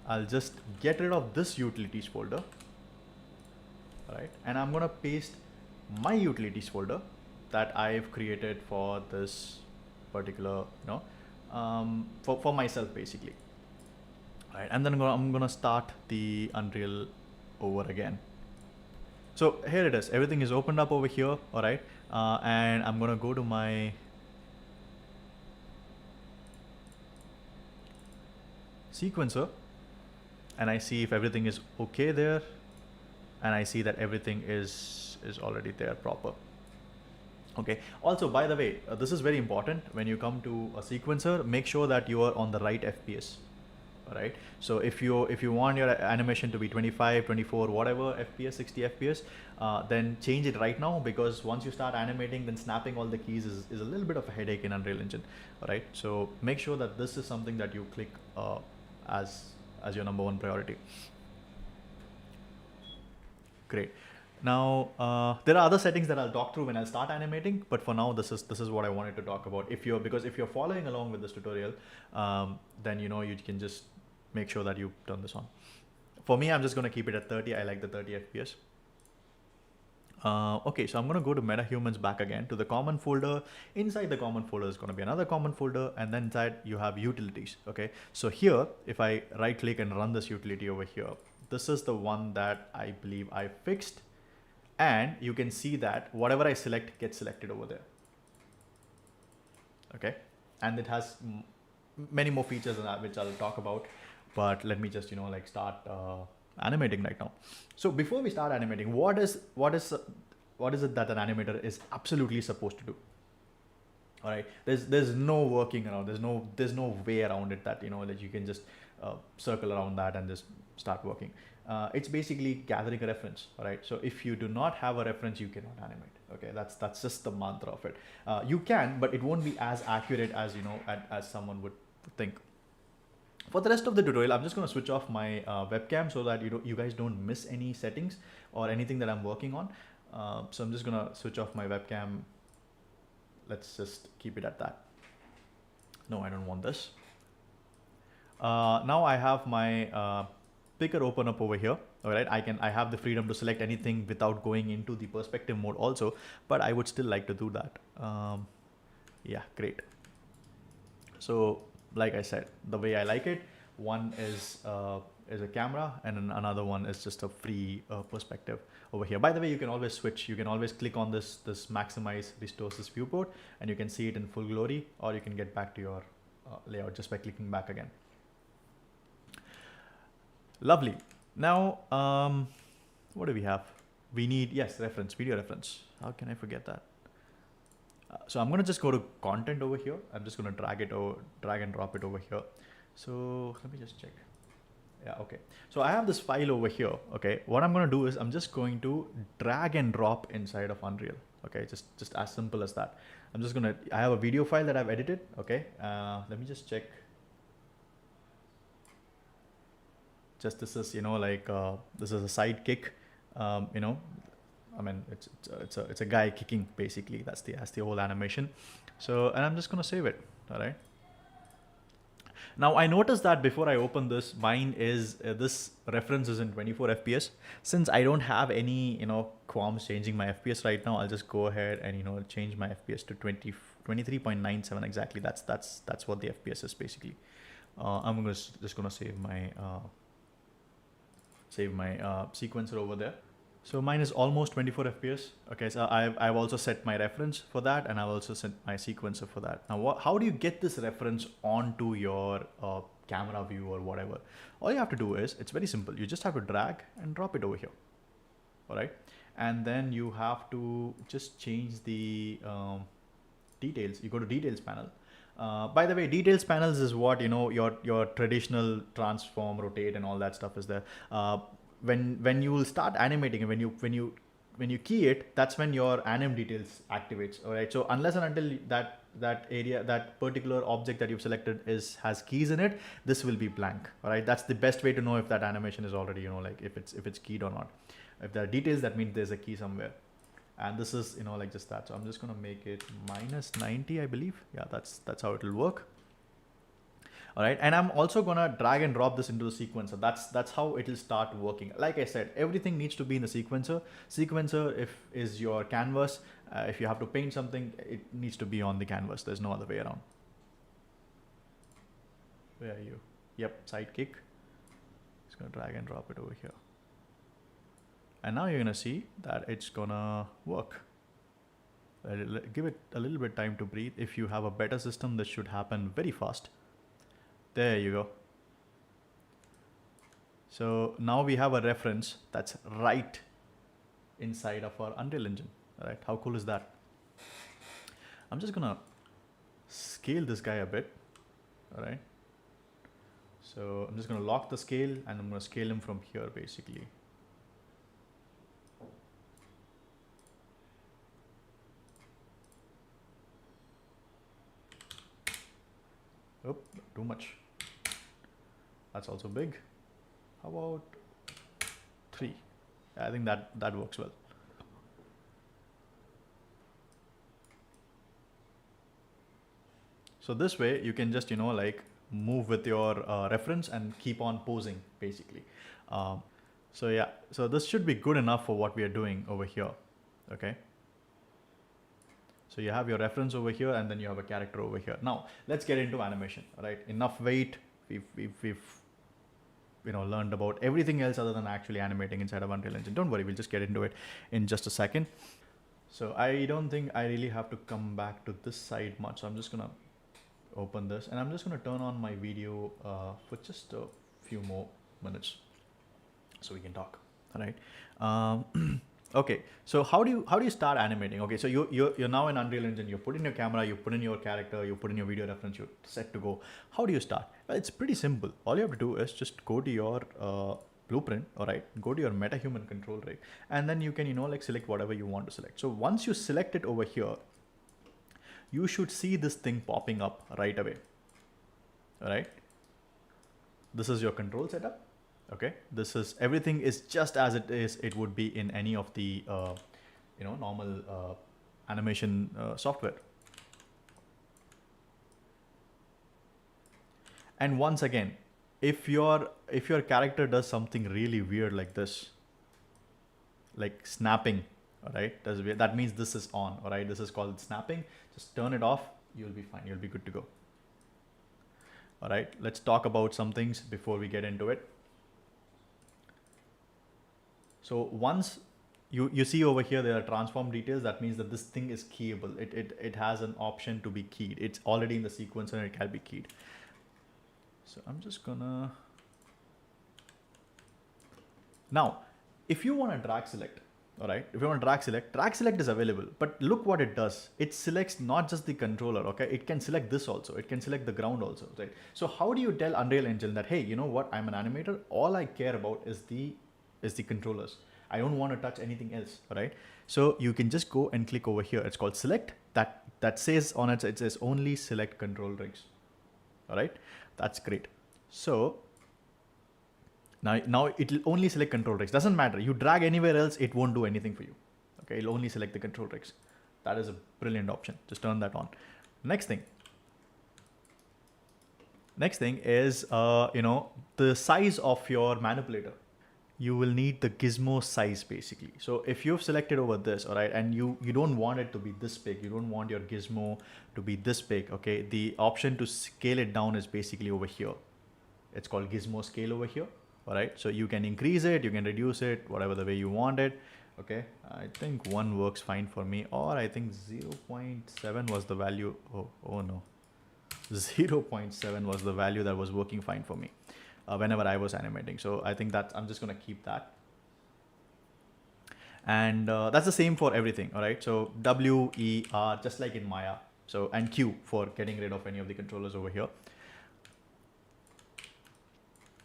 [SPEAKER 1] I'll just get rid of this utilities folder. All right, and I'm going to paste my utilities folder that I've created for this particular, you know, for myself, basically. All right, and then I'm going to start the Unreal over again. So here it is. Everything is opened up over here. All right, and I'm going to go to my sequencer, and I see if everything is okay there, and I see that everything is already there proper. Okay, also, by the way, this is very important. When you come to a sequencer, make sure that you are on the right FPS. All right. So if you want your animation to be 25, 24, whatever FPS, 60 FPS, then change it right now, because once you start animating, then snapping all the keys is a little bit of a headache in Unreal Engine. All right. So make sure that this is something that you click as your number one priority. Great. Now there are other settings that I'll talk through when I start animating, but for now this is what I wanted to talk about. Because if you're following along with this tutorial, then you can just make sure that you turn this on. For me, I'm just going to keep it at 30. I like the 30 FPS. Okay, so I'm going to go to Metahumans back again to the common folder. Inside the common folder is going to be another common folder, and then inside you have utilities. Okay, so here, if I right click and run this utility over here, this is the one that I believe I fixed. And you can see that whatever I select gets selected over there. Okay, and it has many more features than that, which I'll talk about. But let me just start animating right now. So before we start animating, what is it that an animator is absolutely supposed to do? All right, there's no working around. There's no way around it that that you can just circle around that and just start working. It's basically gathering a reference. All right, so if you do not have a reference, you cannot animate. Okay, that's just the mantra of it. You can, but it won't be as accurate as as someone would think. For the rest of the tutorial, I'm just going to switch off my webcam so that you guys don't miss any settings or anything that I'm working on. So I'm just going to switch off my webcam. Let's just keep it at that. No, I don't want this. Now I have my picker open up over here. All right, I have the freedom to select anything without going into the perspective mode also, but I would still like to do that. Yeah, great. So like I said, the way I like it, one is a camera, and then another one is just a free perspective over here. By the way, you can always switch. You can always click on this maximize restores this viewport, and you can see it in full glory, or you can get back to your layout just by clicking back again. Lovely. Now, what do we have? We need, yes, reference, video reference. How can I forget that? So I'm going to just go to content over here. I'm just going to drag and drop it over here. So let me just check. Yeah, okay. So I have this file over here. Okay, what I'm going to do is I'm just going to drag and drop inside of Unreal. Okay, just as simple as that. I'm just going to, I have a video file that I've edited. Okay, let me just check. Just this is, this is a sidekick, I mean, it's a guy kicking basically. That's the whole animation. So, and I'm just going to save it. All right. Now I noticed that before I open this, mine is this reference is in 24 FPS. Since I don't have any, qualms changing my FPS right now, I'll just go ahead and, change my FPS to 23.97 exactly. That's what the FPS is basically. I'm just going to save my sequencer over there. So mine is almost 24 FPS. Okay, so I've also set my reference for that, and I've also set my sequencer for that. Now, how do you get this reference onto your camera view or whatever? All you have to do is, it's very simple. You just have to drag and drop it over here. All right, and then you have to just change the details. You go to details panel. By the way, details panels is what your traditional transform, rotate, and all that stuff is there. When you will start animating, and when you key it, that's when your anim details activates. All right. So unless and until that area, that particular object that you've selected has keys in it, this will be blank. All right. That's the best way to know if that animation is already if it's keyed or not. If there are details, that means there's a key somewhere. And this is like just that. So I'm just gonna make it -90, I believe. Yeah, that's how it will work. All right, and I'm also gonna drag and drop this into the sequencer. That's how it will start working. Like I said, everything needs to be in the sequencer. Sequencer is your canvas. If you have to paint something, it needs to be on the canvas. There's no other way around. Where are you? Yep, sidekick. Just gonna drag and drop it over here. And now you're gonna see that it's gonna work. Give it a little bit time to breathe. If you have a better system, this should happen very fast. There you go. So now we have a reference that's right inside of our Unreal Engine. All right, how cool is that? I'm just gonna scale this guy a bit. All right. So I'm just going to lock the scale and I'm going to scale him from here basically. Oh, too much. That's also big. How about 3? I think that works well. So this way you can just, like move with your reference and keep on posing basically. So yeah, so this should be good enough for what we are doing over here. Okay. So you have your reference over here and then you have a character over here. Now let's get into animation, right? Enough weight. We've learned about everything else other than actually animating inside of Unreal Engine. Don't worry, we'll just get into it in just a second. So I don't think I really have to come back to this side much. So I'm just gonna open this and I'm just gonna turn on my video for just a few more minutes so we can talk. All right. Okay, so how do you start animating? Okay, so you're now in Unreal Engine. You put in your camera, you put in your character, you put in your video reference, you're set to go. How do you start? Well, it's pretty simple. All you have to do is just go to your blueprint, all right, go to your Metahuman control rig, and then you can like select whatever you want to select. So once you select it over here, you should see this thing popping up right away. All right, this is your control setup. Okay, this is everything is just as it would be in any of the normal animation software. And once again, if your character does something really weird like this, like snapping, all right, that means this is on. All right, this is called snapping. Just turn it off, you'll be fine, you'll be good to go. All right, let's talk about some things before we get into it. So once you see over here, there are transform details. That means that this thing is keyable. It has an option to be keyed. It's already in the sequence and it can be keyed. So I'm just gonna, now, if you want to drag select, all right, if you want to drag select is available, but look what it does. It selects not just the controller, okay? It can select this also. It can select the ground also, right? So how do you tell Unreal Engine that, hey, you know what? I'm an animator. All I care about is the controllers. I don't want to touch anything else, right? So you can just go and click over here. It's called select. That says on it, it says only select control rigs. All right, that's great. So now it'll only select control rigs. Doesn't matter. You drag anywhere else, it won't do anything for you. Okay, it'll only select the control rigs. That is a brilliant option. Just turn that on. Next thing is the size of your manipulator. You will need the Gizmo size basically. So if you've selected over this, all right, and you don't want it to be this big, you don't want your Gizmo to be this big, okay, the option to scale it down is basically over here. It's called Gizmo scale over here, all right? So you can increase it, you can reduce it, whatever the way you want it, okay? I think 1 works fine for me, or I think 0.7 was the value. Oh no, 0.7 was the value that was working fine for me. Whenever I was animating. So I think that I'm just going to keep that. And that's the same for everything. All right. So W, E, R, just like in Maya. So, and Q for getting rid of any of the controllers over here.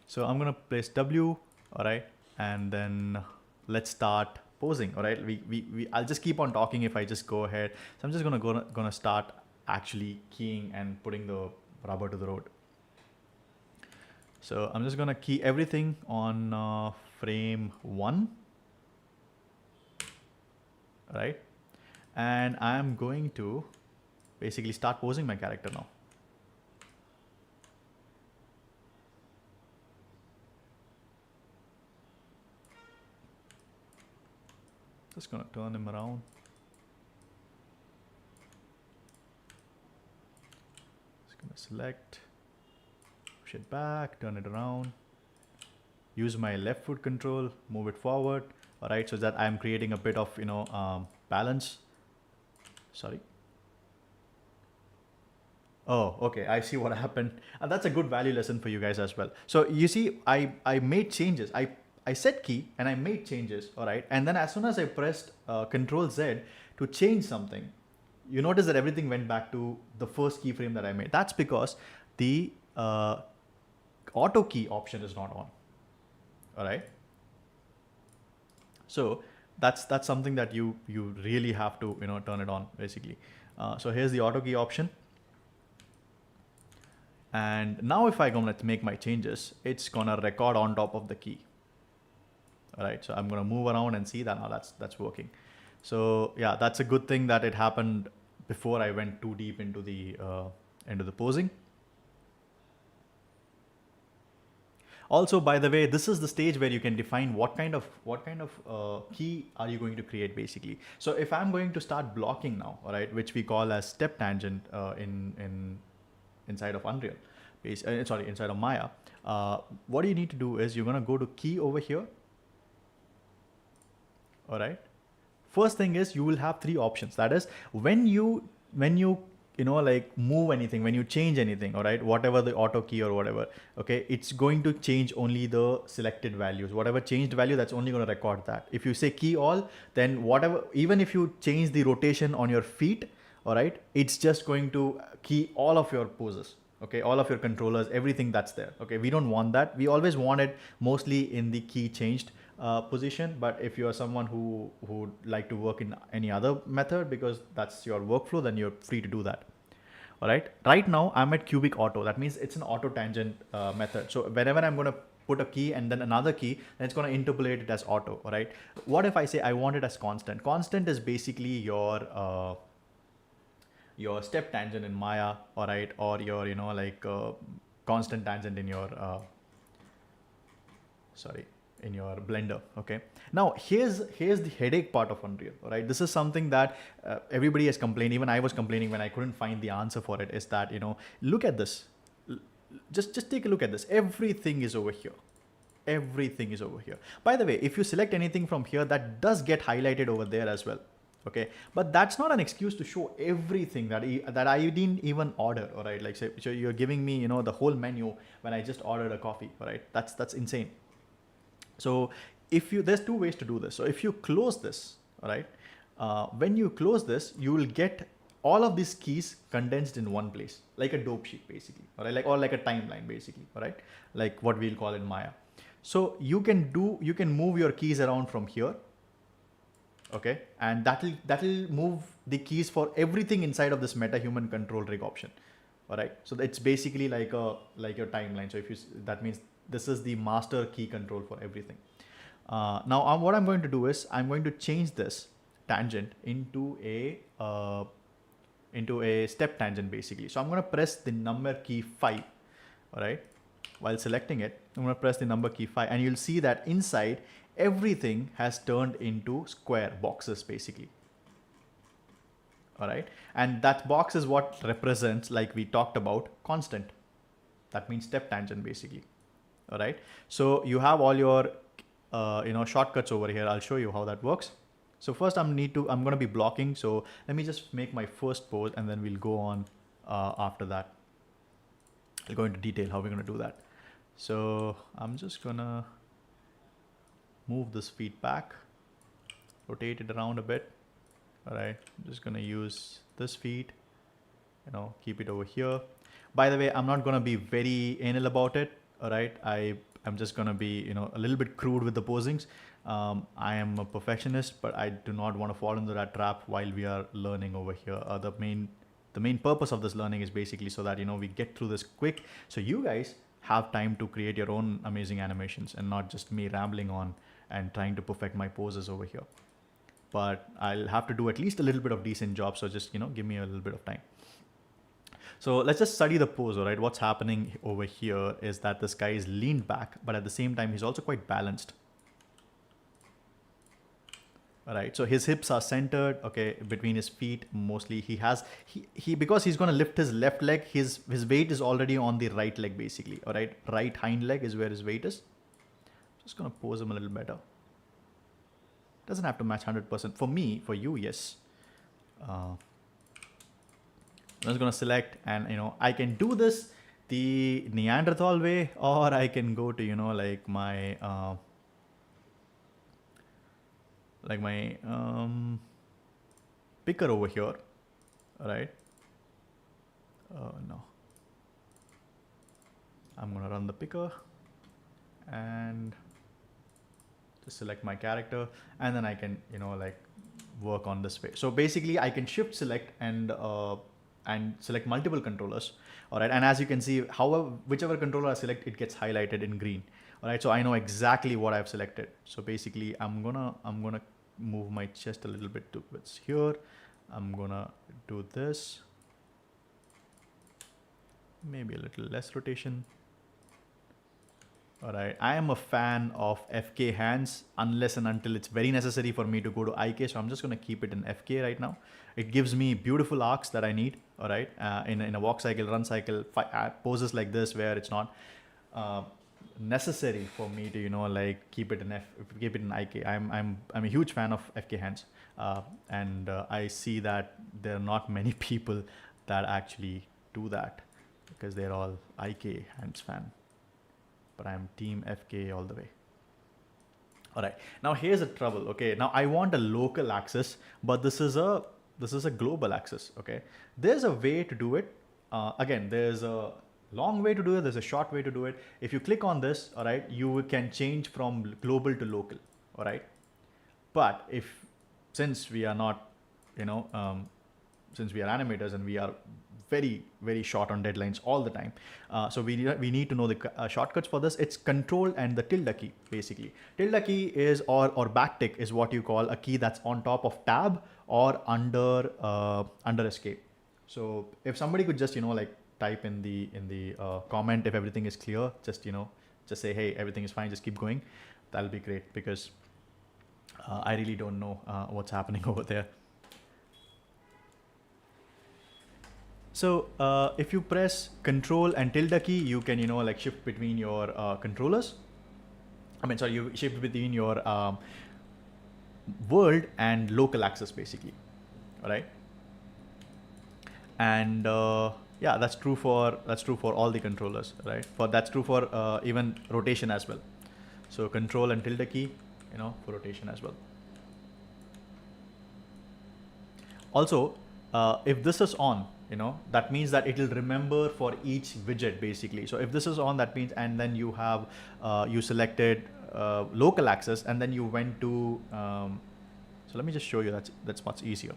[SPEAKER 1] So I'm going to place W. All right. And then let's start posing. All right. I'll just keep on talking if I just go ahead. So I'm just going to start actually keying and putting the rubber to the road. So I'm just going to key everything on frame 1, right? And I'm going to basically start posing my character now. Just going to turn him around. Just going to select. It back, turn it around, use my left foot control, move it forward. All right, so that I'm creating a bit of balance. Sorry. Oh, okay, I see what happened, and that's a good value lesson for you guys as well. So you see, I made changes. I set key and I made changes. All right, and then as soon as I pressed Control Z to change something, you notice that everything went back to the first keyframe that I made. That's because the auto key option is not on. All right. So that's something that you really have to turn it on basically. So here's the auto key option. And now if I gonna make my changes, it's gonna record on top of the key. All right, so I'm gonna move around and see that now that's working. So yeah, that's a good thing that it happened before I went too deep into the posing. Also, by the way, this is the stage where you can define what kind of key are you going to create basically. So if I'm going to start blocking now, all right, which we call as step tangent inside of Unreal, inside of Maya, what you need to do is you're gonna go to key over here. All right. First thing is you will have three options. That is when you like move anything, when you change anything, all right, whatever the auto key or whatever, okay, it's going to change only the selected values. Whatever changed value, that's only going to record that. If you say key all, then whatever, even if you change the rotation on your feet, all right, it's just going to key all of your poses. Okay, all of your controllers, everything that's there. Okay, we don't want that. We always want it mostly in the key changed position. But if you're someone who would like to work in any other method because that's your workflow, then you're free to do that. All right. Right now I'm at cubic auto. That means it's an auto tangent method. So whenever I'm going to put a key and then another key, then it's going to interpolate it as auto. All right. What if I say I want it as constant? Constant is basically your step tangent in Maya, all right, or your constant tangent in your in your Blender. Okay, now here's the headache part of Unreal. All right, this is something that everybody has complained. Even I was complaining when I couldn't find the answer for it. Is that look at this, just take a look at this. Everything is over here. Everything is over here. By the way, if you select anything from here, that does get highlighted over there as well. Okay, but that's not an excuse to show everything that I didn't even order. All right, like so you're giving me the whole menu when I just ordered a coffee. All right, that's insane. So if there's two ways to do this. So if you close this, all right, when you close this, you will get all of these keys condensed in one place, like a dope sheet basically. All right, like a timeline basically. All right, like what we'll call in Maya. So you can move your keys around from here. Okay, and that'll move the keys for everything inside of this Metahuman control rig option. All right, so it's basically like your timeline. So that means this is the master key control for everything. Now what I'm going to do is I'm going to change this tangent into a step tangent basically. So I'm going to press the number key 5. All right, while selecting it, I'm going to press the number key 5, and you'll see that inside everything has turned into square boxes basically. All right, and that box is what represents, like we talked about, constant. That means step tangent basically. All right, so you have all your shortcuts over here. I'll show you how that works. So first I'm going to be blocking. So let me just make my first pose, and then we'll go on after that. I'll go into detail how we're going to do that. So I'm just gonna move this feet back, rotate it around a bit. All right, I'm just gonna use this feet, keep it over here. By the way, I'm not gonna be very anal about it. All right, I'm just gonna be a little bit crude with the posings. I am a perfectionist, but I do not want to fall into that trap while we are learning over here. The main purpose of this learning is basically so that we get through this quick, so you guys have time to create your own amazing animations and not just me rambling on and trying to perfect my poses over here. But I'll have to do at least a little bit of decent job, so just give me a little bit of time. So let's just study the pose. All right, what's happening over here is that this guy is leaned back, but at the same time he's also quite balanced. All right, so his hips are centered, okay, between his feet mostly. He because he's going to lift his left leg, his weight is already on the right leg basically. All right, right hind leg is where his weight is. Just going to pose him a little better. Doesn't have to match 100%. For me, for you, yes. I'm just going to select, and I can do this the Neanderthal way, or I can go to like my picker over here. All right. No. I'm gonna run the picker and just select my character, and then I can, you know, like work on this way. So basically I can shift select and select multiple controllers. All right. And as you can see, however, whichever controller I select, it gets highlighted in green. All right. So I know exactly what I've selected. So basically I'm gonna move my chest a little bit towards here. I'm gonna do this. Maybe a little less rotation. All right, I am a fan of FK hands unless and until it's very necessary for me to go to IK. So I'm just going to keep it in FK right now. It gives me beautiful arcs that I need. All right, in a walk cycle, run cycle, poses like this where it's not necessary for me to, you know, like keep it in IK. I'm a huge fan of FK hands, and I see that there are not many people that actually do that because they're all IK hands fan. But I'm team FK all the way. All right, now here's the trouble. Okay, now I want a local access, but this is a global access. Okay, there's a way to do it. Again, there's a long way to do it. There's a short way to do it. If you click on this, all right, you can change from global to local. All right, but since we are not, you know, since we are animators and we are very, very short on deadlines all the time. So we need to know the shortcuts for this. It's control and the tilde key, basically. Tilde key is, or backtick is what you call a key that's on top of tab or under escape. So if somebody could just, you know, like type in the comment if everything is clear, just, you know, just say, hey, everything is fine, just keep going. That'll be great, because I really don't know what's happening over there. So if you press control and tilde key, you can, you know, like shift between your controllers. I mean, sorry, you shift between your world and local access, basically. All right. And yeah, that's true for all the controllers, right? That's true for even rotation as well. So control and tilde key, you know, for rotation as well. Also, if this is on, you know, that means that it will remember for each widget, basically. So if this is on, that means, and then you have you selected local access, and then you went to so let me just show you. That's much easier.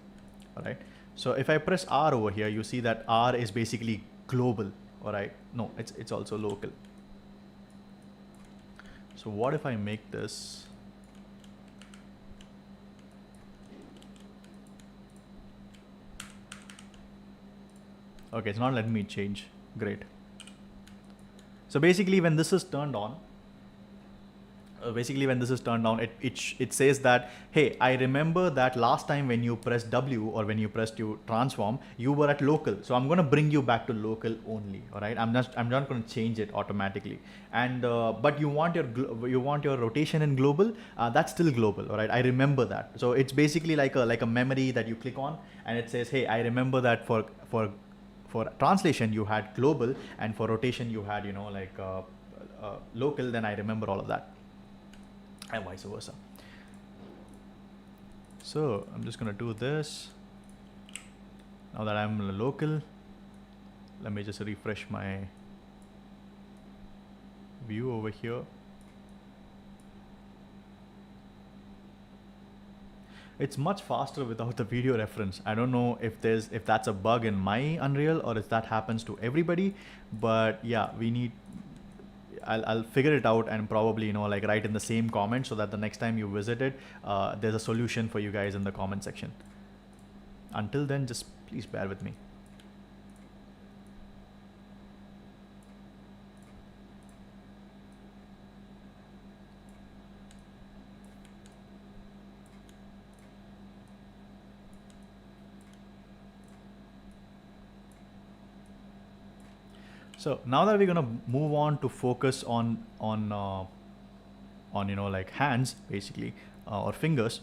[SPEAKER 1] All right, so if I press R over here, you see that R is basically global. All right, no, it's also local. So what if I make this okay, it's not letting me change. Great. So basically when this is turned on, it says that, hey, I remember that last time when you pressed W or when you pressed to transform, you were at local. So I'm going to bring you back to local only. All right. I'm not going to change it automatically. And but you want your rotation in global. That's still global. All right. I remember that. So it's basically like a memory that you click on, and it says, hey, I remember that for translation you had global, and for rotation you had, you know, like local. Then I remember all of that, and vice versa. So I'm just gonna do this. Now that I'm local, let me just refresh my view over here. It's much faster without the video reference. I don't know if that's a bug in my Unreal or if that happens to everybody, but yeah, I'll figure it out and probably, you know, like write in the same comment so that the next time you visit it, there's a solution for you guys in the comment section. Until then, just please bear with me. So now that we're gonna move on to focus on you know, like hands, basically, or fingers,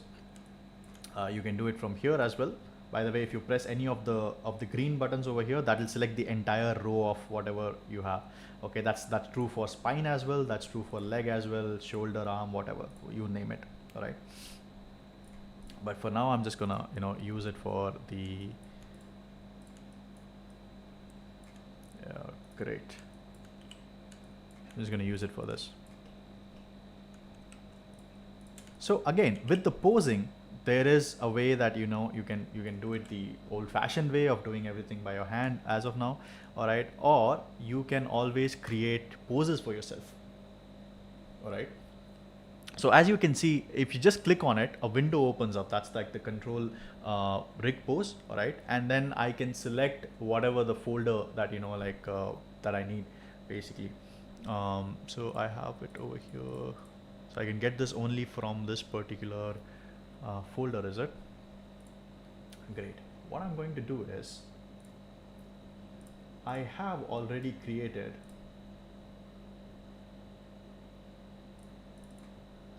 [SPEAKER 1] you can do it from here as well. By the way, if you press any of the green buttons over here, that will select the entire row of whatever you have. Okay, that's true for spine as well. That's true for leg as well, shoulder, arm, whatever you name it. All right. But for now, I'm just gonna, you know, use it for the. Great. I'm just going to use it for this. So again, with the posing, there is a way that you can do it the old-fashioned way of doing everything by your hand as of now, all right? Or you can always create poses for yourself, all right? So as you can see, if you just click on it, a window opens up. That's like the control rig pose, all right? And then I can select whatever the folder that that I need, basically. So I have it over here. So I can get this only from this particular folder, is it? Great. What I'm going to do is, I have already created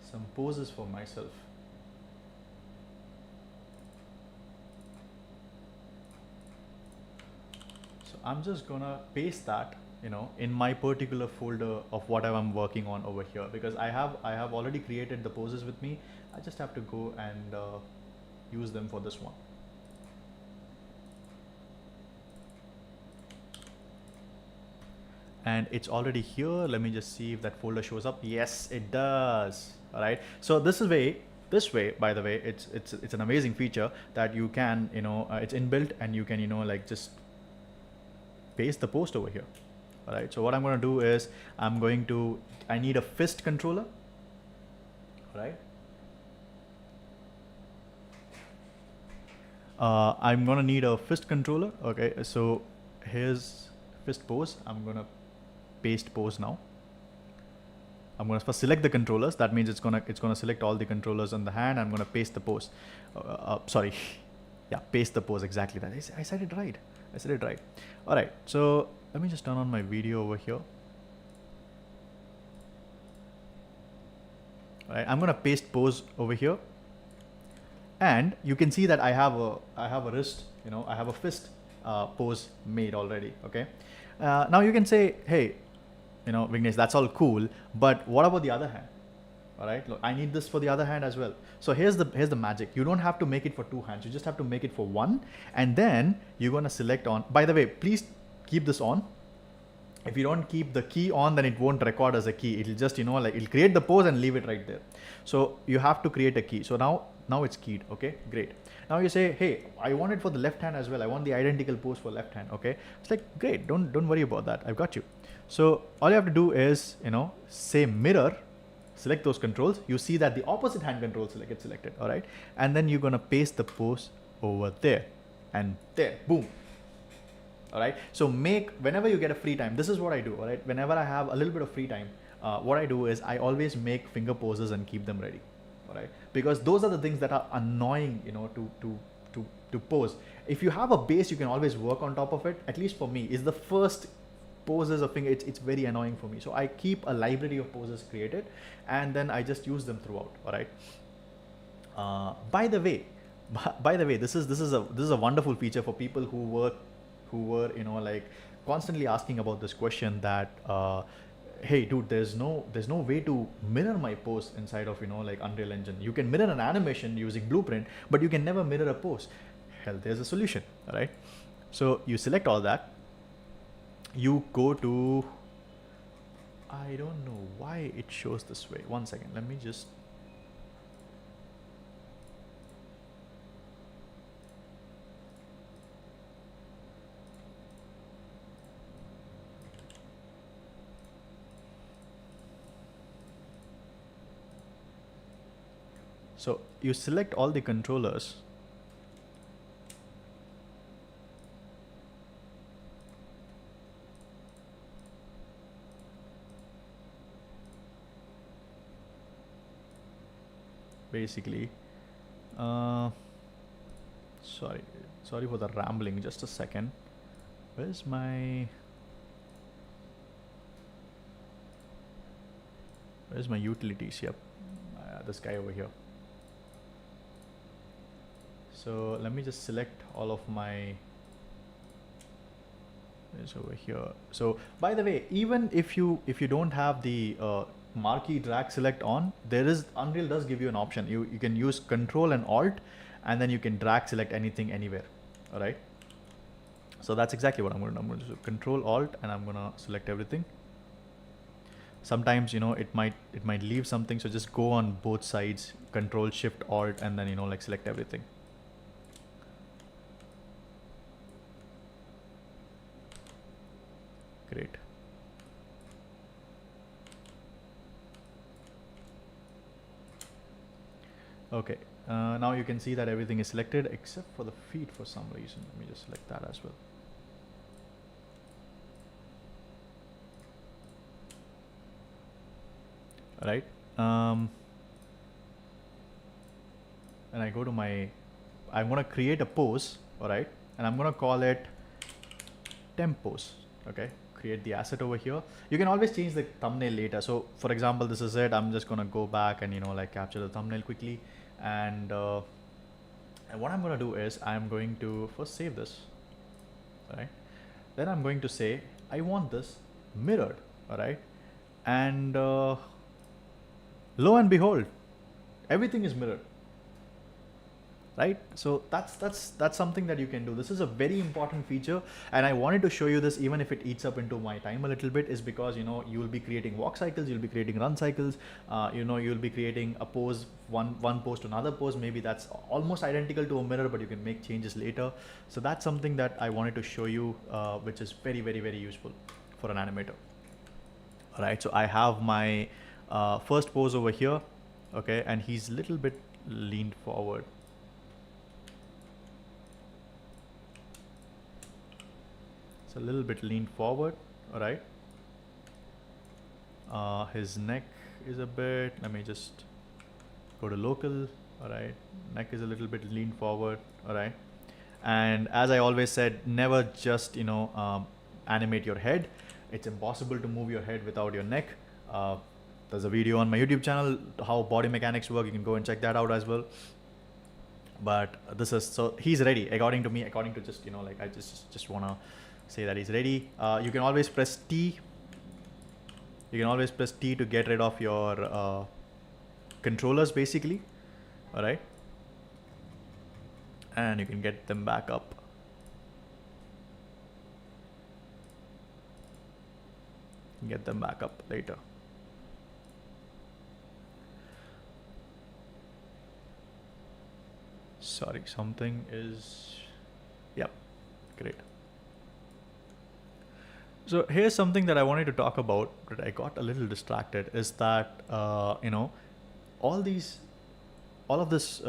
[SPEAKER 1] some poses for myself. So I'm just gonna paste that in my particular folder of whatever I'm working on over here, because I have already created the poses with me. I just have to go and use them for this one. And it's already here. Let me just see if that folder shows up. Yes, it does. All right. So this way, by the way, it's an amazing feature that you can, it's inbuilt, and you can, like just paste the post over here. All right. So what I'm going to do is I need a fist controller. All right. I'm going to need a fist controller. Okay. So here's fist pose. I'm going to paste pose now. I'm going to first select the controllers. That means it's going to select all the controllers on the hand. I'm going to paste the pose. Sorry. Yeah, paste the pose, exactly that. I said it right. All right. So let me just turn on my video over here. All right. I'm going to paste pose over here. And you can see that I have a wrist, I have a fist pose made already. Okay. Now you can say, hey, Vignesh, that's all cool, but what about the other hand? All right, look, I need this for the other hand as well. So here's the magic. You don't have to make it for two hands. You just have to make it for one, and then you're gonna select on. By the way, please keep this on. If you don't keep the key on, then it won't record as a key. It'll just it'll create the pose and leave it right there. So you have to create a key. So now it's keyed. Okay, great. Now you say, hey, I want it for the left hand as well. I want the identical pose for left hand. Okay, it's like, great. Don't worry about that. I've got you. So all you have to do is, say mirror, select those controls. You see that the opposite hand controls get selected. All right. And then you're going to paste the pose over there and there, boom. All right. So whenever you get a free time, this is what I do. All right. Whenever I have a little bit of free time, what I do is I always make finger poses and keep them ready. All right. Because those are the things that are annoying, to pose. If you have a base, you can always work on top of it. At least for me, is the first poses of finger, it's very annoying for me. So I keep a library of poses created, and then I just use them throughout. All right. By the way, this is a wonderful feature for people who were constantly asking about this question that hey dude, there's no way to mirror my pose inside of Unreal Engine. You can mirror an animation using Blueprint, but you can never mirror a pose. Hell, there's a solution. All right. So you select all that. You go to, I don't know why it shows this way. One second, let me just. So you select all the controllers. Basically, sorry for the rambling, just a second. Where's my utilities? Yep, this guy over here. So let me just select all of my is over here. So by the way, even if you don't have the marquee drag select on, Unreal does give you an option. You can use Control and Alt, and then you can drag select anything anywhere. All right. So that's exactly what I'm going to do. Control Alt, and I'm going to select everything. sometimes, you know, it might leave something. So just go on both sides, Control Shift Alt, and then, you know, like select everything. Great. Okay, now you can see that everything is selected except for the feet for some reason. Let me just select that as well. All right. And I go to my, I'm going to create a pose, all right, and I'm going to call it temp pose. Okay, create the asset over here. You can always change the thumbnail later. So for example, this is it. I'm just going to go back and, you know, like capture the thumbnail quickly. And what I'm going to do is I'm going to first save this, all right? Then I'm going to say, I want this mirrored, all right? And lo and behold, everything is mirrored, right? So that's something that you can do. This is a very important feature, and I wanted to show you this even if it eats up into my time a little bit, is because, you know, you will be creating walk cycles, you'll be creating run cycles, you know, you'll be creating a pose, one pose to another pose. Maybe that's almost identical to a mirror, but you can make changes later. So that's something that I wanted to show you, which is very, very, very useful for an animator. All right, so I have my first pose over here, okay, and he's a little bit leaned forward. A little bit leaned forward, all right. His neck is a bit, let me just go to local, all right. Neck is a little bit leaned forward, all right. And as I always said, never just, you know, animate your head. It's impossible to move your head without your neck. There's a video on my YouTube channel, how body mechanics work. You can go and check that out as well. But this is, so he's ready, according to me, according to just, you know, like I just want to say that he's ready. You can always press T. You can always press T to get rid of your controllers, basically. All right. And you can get them back up. Get them back up later. Sorry, something is, yep, great. So here's something that I wanted to talk about, but I got a little distracted, is that, you know, all of this,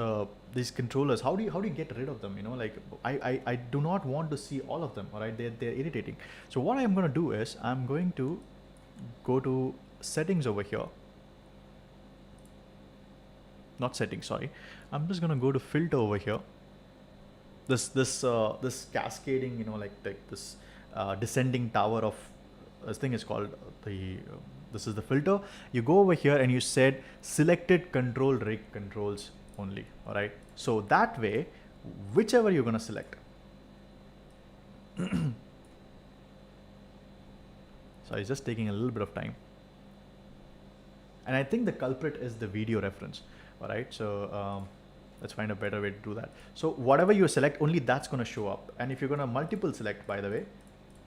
[SPEAKER 1] these controllers, how do you get rid of them? You know, like I do not want to see all of them, all right? They're irritating. So what I'm going to do is I'm going to go to settings over here. Not settings, sorry. I'm just going to go to filter over here. This cascading, you know, like this descending tower of this thing is called the this is the filter. You go over here and you said selected control rig controls only, all right? So that way, whichever you're going to select, so it's just taking a little bit of time, and I think the culprit is the video reference, all right? So let's find a better way to do that. So whatever you select, only that's going to show up. And if you're going to multiple select, by the way,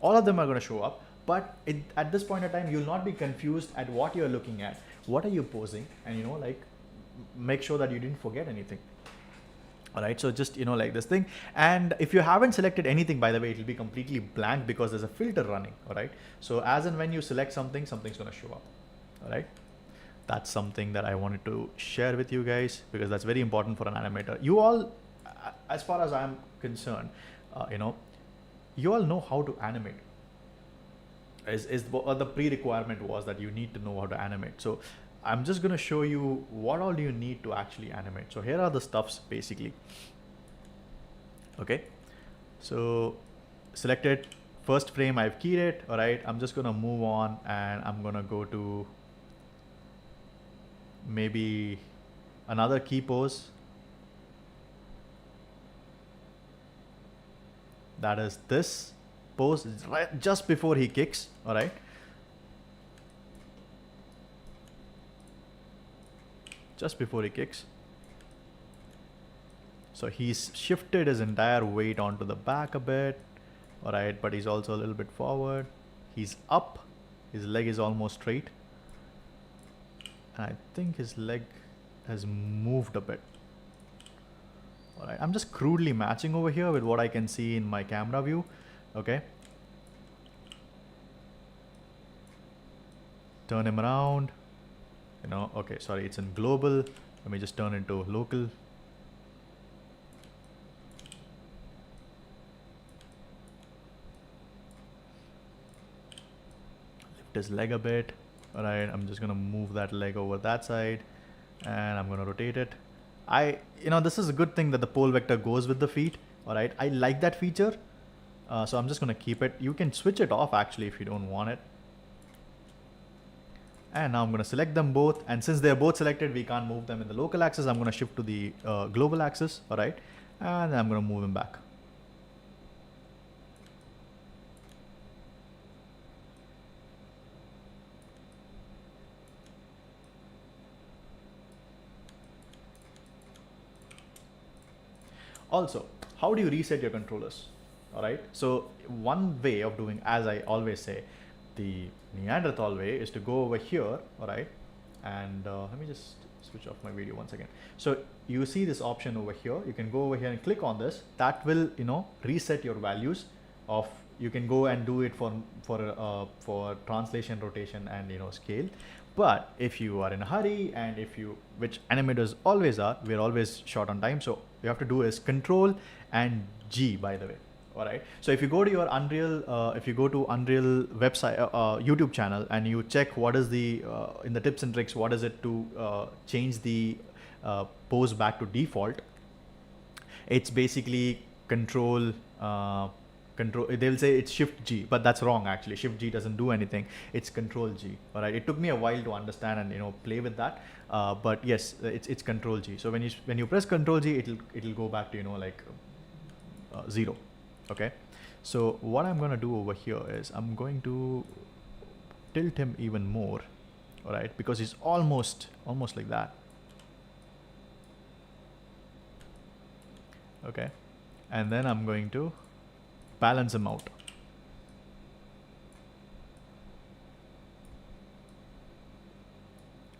[SPEAKER 1] all of them are going to show up. But at this point in time, you'll not be confused at what you're looking at. What are you posing? And, you know, like, make sure that you didn't forget anything. All right, so just, you know, like this thing. And if you haven't selected anything, by the way, it will be completely blank because there's a filter running. All right, so as and when you select something, something's going to show up. All right. That's something that I wanted to share with you guys, because that's very important for an animator. You all, as far as I'm concerned, you know, you all know how to animate. The pre-requirement was that you need to know how to animate. So I'm just going to show you what all do you need to actually animate. So here are the stuffs basically. Okay. So selected first frame, I've keyed it. All right. I'm just going to move on and I'm going to go to maybe another key pose. That is this pose right just before he kicks. All right. Just before he kicks. So he's shifted his entire weight onto the back a bit. All right. But he's also a little bit forward. He's up. His leg is almost straight. and I think his leg has moved a bit. All right, I'm just crudely matching over here with what I can see in my camera view. Okay, turn him around, you know. Okay, sorry, it's in global. Let me just turn into local. Lift his leg a bit. All right, I'm just gonna move that leg over that side, and I'm gonna rotate it. This is a good thing that the pole vector goes with the feet. All right, I like that feature, so I'm just gonna keep it. You can switch it off actually if you don't want it. And now I'm gonna select them both, and since they're both selected, we can't move them in the local axis. I'm gonna shift to the global axis. All right, and I'm gonna move him back. Also, how do you reset your controllers? All right, so one way of doing, as I always say, the Neanderthal way is to go over here. All right, and let me just switch off my video once again. So you see this option over here. You can go over here and click on this. That will, reset your values of. You can go and do it for translation, rotation, and scale. But if you are in a hurry, and which animators always are, we're always short on time. So you have to do is Control and G, by the way. All right. So if you go to your Unreal, if you go to Unreal website, YouTube channel, and you check what is the in the tips and tricks, what is it to change the pose back to default? It's basically control. They'll say it's Shift G, but that's wrong actually. Shift G doesn't do anything. It's Control G. All right. It took me a while to understand and play with that. But yes, it's Control G. So when you press Control G, it'll go back to like 0. Okay. So what I'm gonna do over here is I'm going to tilt him even more. All right, because he's almost like that. Okay, and then I'm going to balance him out.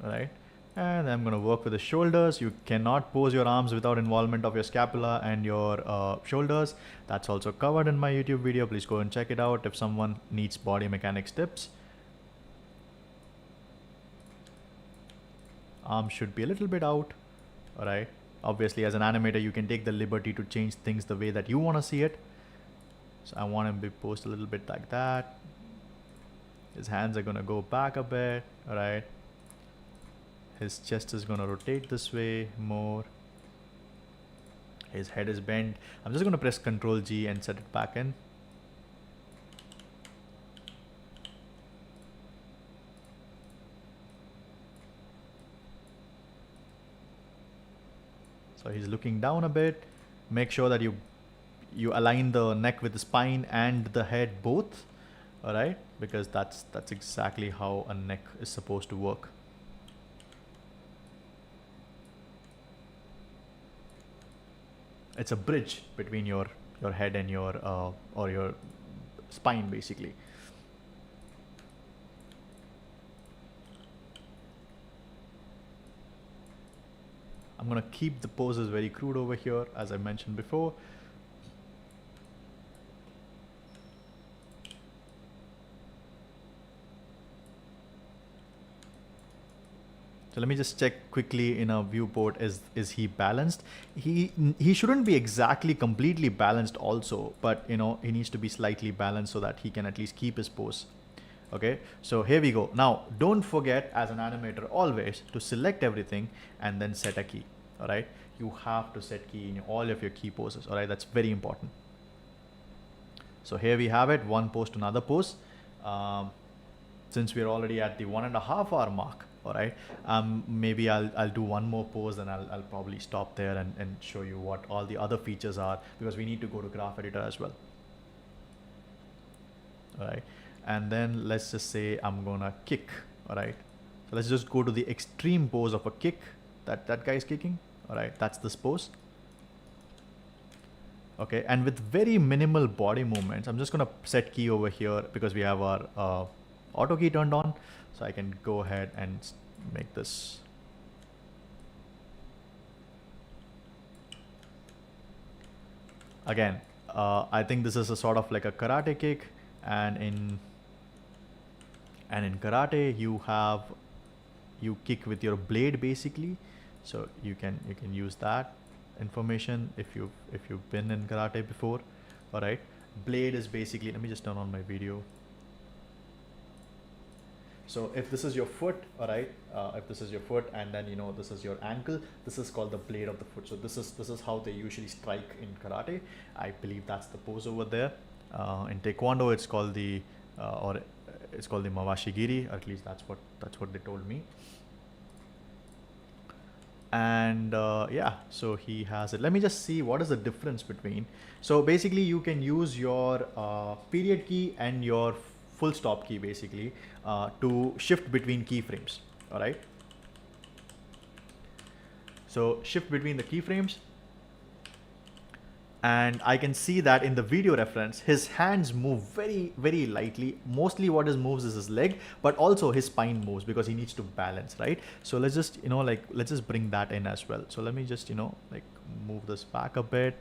[SPEAKER 1] All right, and I'm going to work with the shoulders. You cannot pose your arms without involvement of your scapula and your shoulders. That's also covered in my YouTube video. Please go and check it out if someone needs body mechanics tips. Arm should be a little bit out. All right, obviously as an animator you can take the liberty to change things the way that you want to see it. So I want him to be posed a little bit like that. His hands are going to go back a bit. All right, his chest is going to rotate this way more. His head is bent. I'm just going to press Ctrl G and set it back in. So he's looking down a bit. Make sure that you align the neck with the spine and the head both. All right, because that's exactly how a neck is supposed to work. It's a bridge between your head and your or your spine basically. I'm going to keep the poses very crude over here, as I mentioned before. So let me just check quickly in a viewport, is he balanced? He shouldn't be exactly completely balanced also, but he needs to be slightly balanced so that he can at least keep his pose. Okay, so here we go. Now don't forget as an animator always to select everything and then set a key. All right, you have to set key in all of your key poses. All right, that's very important. So here we have it, one pose to another pose. Since we're already at the 1.5 hour mark, all right, maybe I'll do one more pose and I'll probably stop there and show you what all the other features are, because we need to go to Grapheditor as well. All right, and then let's just say I'm gonna kick. All right, so let's just go to the extreme pose of a kick that guy is kicking. All right, that's this pose. Okay, and with very minimal body movements, I'm just gonna set key over here because we have our auto key turned on, so I can go ahead and make this. Again, I think this is a sort of like a karate kick, and in karate you kick with your blade basically, so you can use that information if you've been in karate before. All right, blade is basically, let me just turn on my video. So if this is your foot, all right, if this is your foot and then this is your ankle, this is called the blade of the foot. So this is how they usually strike in karate. I believe that's the pose over there. In taekwondo it's called the it's called the mawashigiri, or at least that's what they told me. And yeah, so he has it. Let me just see what is the difference between. So basically you can use your period key and your full stop key basically to shift between keyframes. All right, so shift between the keyframes, and I can see that in the video reference his hands move very, very lightly. Mostly what moves is his leg, but also his spine moves because he needs to balance, right? So let's just let's just bring that in as well. So let me just like move this back a bit.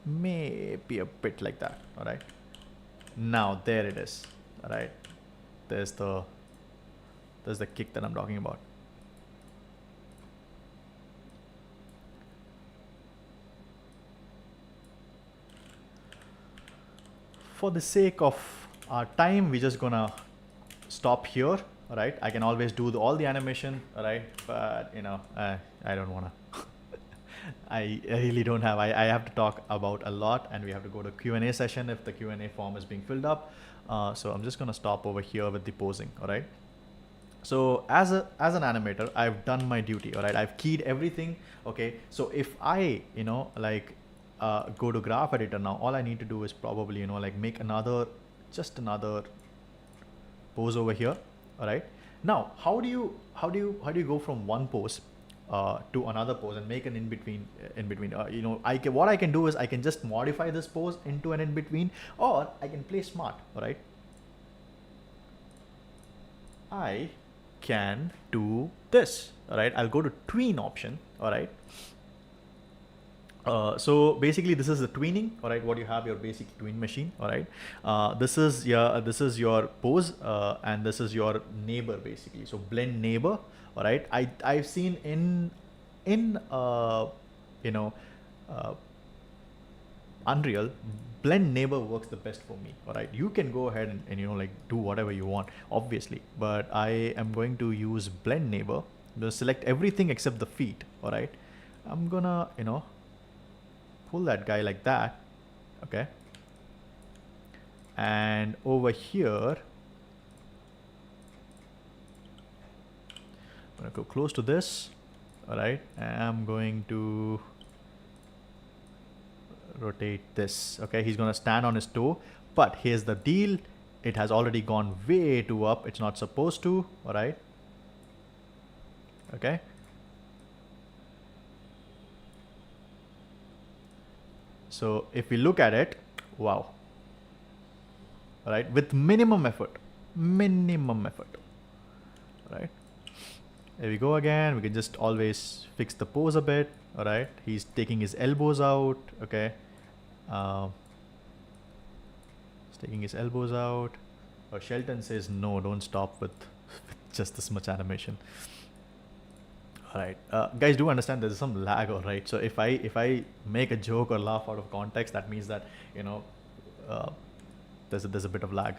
[SPEAKER 1] Maybe a bit like that. All right, now there it is. All right, there's the kick that I'm talking about. For the sake of our time, we're just gonna stop here. All right, I can always do all the animation, all right, but I don't wanna. I really don't have. I have to talk about a lot, and we have to go to Q&A session if the Q&A form is being filled up. So I'm just gonna stop over here with the posing. All right. So as an animator, I've done my duty. All right, I've keyed everything. Okay, so if I go to graph editor now, all I need to do is probably like make another pose over here. All right, now how do you go from one pose to another pose and make an in between. What I can do is I can just modify this pose into an in between, or I can play smart. All right, I can do this. All right, I'll go to tween option. All right, so basically this is the tweening. All right, what you have, your basic tween machine. All right, this is your pose, and this is your neighbor basically. So blend neighbor. All right, I've seen in Unreal, blend neighbor works the best for me. All right, you can go ahead and like do whatever you want obviously, but I am going to use blend neighbor. I'm gonna select everything except the feet. All right, I'm gonna pull that guy like that. Okay, and over here I'm gonna go close to this. All right, and I'm going to rotate this. Okay, he's gonna stand on his toe, but here's the deal, it has already gone way too up. It's not supposed to. All right, okay, so if we look at it, wow. All right, with minimum effort. All right, there we go again. We can just always fix the pose a bit. All right, he's taking his elbows out. Okay, he's taking his elbows out. Or Shelton says no, don't stop with just this much animation. All right, guys, do understand there's some lag. All right, so if I make a joke or laugh out of context, that means that there's a bit of lag.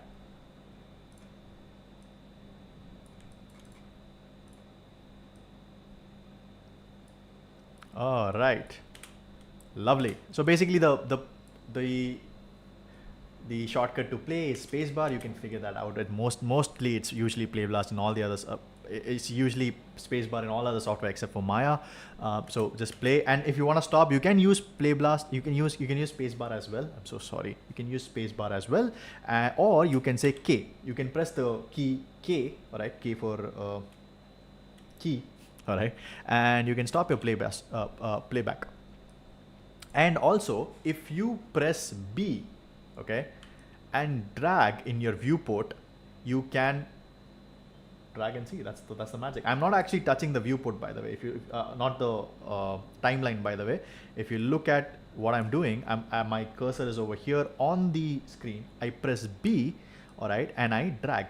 [SPEAKER 1] All right, lovely. So basically the shortcut to play is spacebar. You can figure that out. Mostly it's usually Play Blast and all the others. It's usually spacebar in all other software except for Maya. So just play, and if you want to stop, you can use Play Blast. You can use spacebar as well. I'm so sorry. You can use spacebar as well, or you can say K. You can press the key K. All right, K for key. All right, and you can stop your playback. And also, if you press B, okay, and drag in your viewport, you can drag and see. That's the magic. I'm not actually touching the viewport, by the way. If you not the timeline, by the way. If you look at what I'm doing, my cursor is over here on the screen. I press B, all right, and I drag.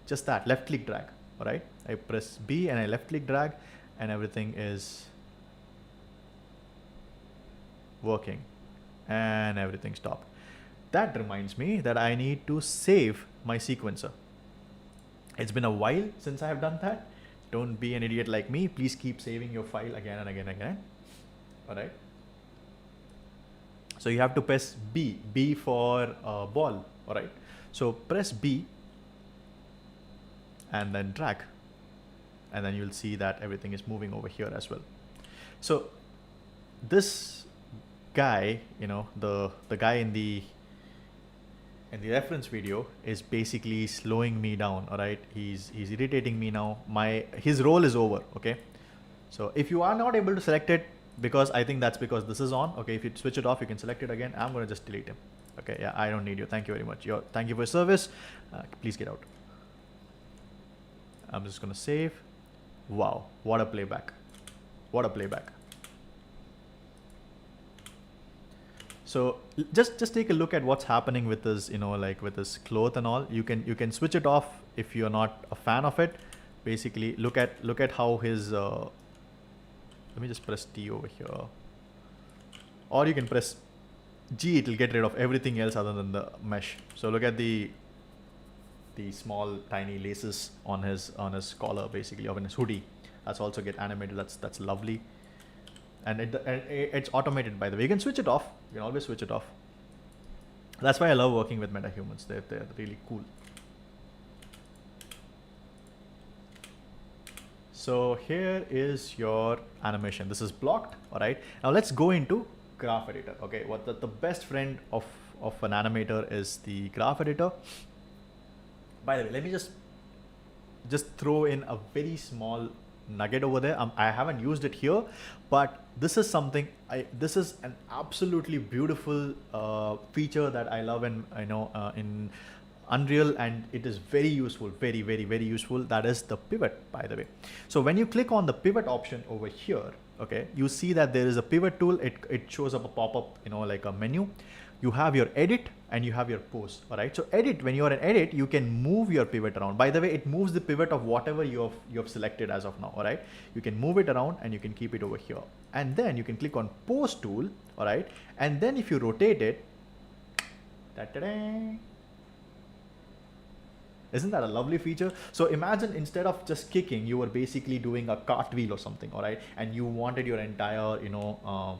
[SPEAKER 1] Just that, left click drag, all right. I press B and I left click drag, and everything is working, and everything stopped. That reminds me that I need to save my sequencer. It's been a while since I have done that. Don't be an idiot like me. Please keep saving your file again and again and again. All right. So you have to press B, B for ball. All right. So press B and then drag. And then you'll see that everything is moving over here as well. So this guy, you know, the guy in the reference video is basically slowing me down. All right, he's irritating me now. His role is over. Okay, so if you are not able to select it, because I think that's because this is on. Okay, if you switch it off, you can select it again. I'm gonna just delete him. Okay, yeah, I don't need you. Thank you very much. Thank you for your service. Please get out. I'm just gonna save. Wow, what a playback! What a playback! So just take a look at what's happening with this, you know, like with this cloth and all. You can switch it off if you're not a fan of it. Basically, look at how his. Let me just press T over here, or you can press G. It'll get rid of everything else other than the mesh. So look at the small tiny laces on his collar, basically, or in his hoodie. That's also get animated. That's lovely. And it's automated, by the way. You can switch it off. You can always switch it off. That's why I love working with metahumans. They're really cool. So here is your animation. This is blocked. All right. Now let's go into graph editor. Okay. What the best friend of an animator is the graph editor. By the way, let me just throw in a very small nugget over there. I haven't used it here, but this is something. This is an absolutely beautiful feature that I love, and I know in Unreal, and it is very useful, very useful. That is the pivot, by the way. So when you click on the pivot option over here, okay, you see that there is a pivot tool. It shows up a pop-up, you know, like a menu. You have your edit and you have your pose. All right. So edit, when you are in edit, you can move your pivot around. By the way, it moves the pivot of whatever you have selected as of now. All right. You can move it around and you can keep it over here. And then you can click on pose tool. All right. And then if you rotate it, isn't that a lovely feature? So imagine instead of just kicking, you were basically doing a cartwheel or something. All right. And you wanted your entire, you know,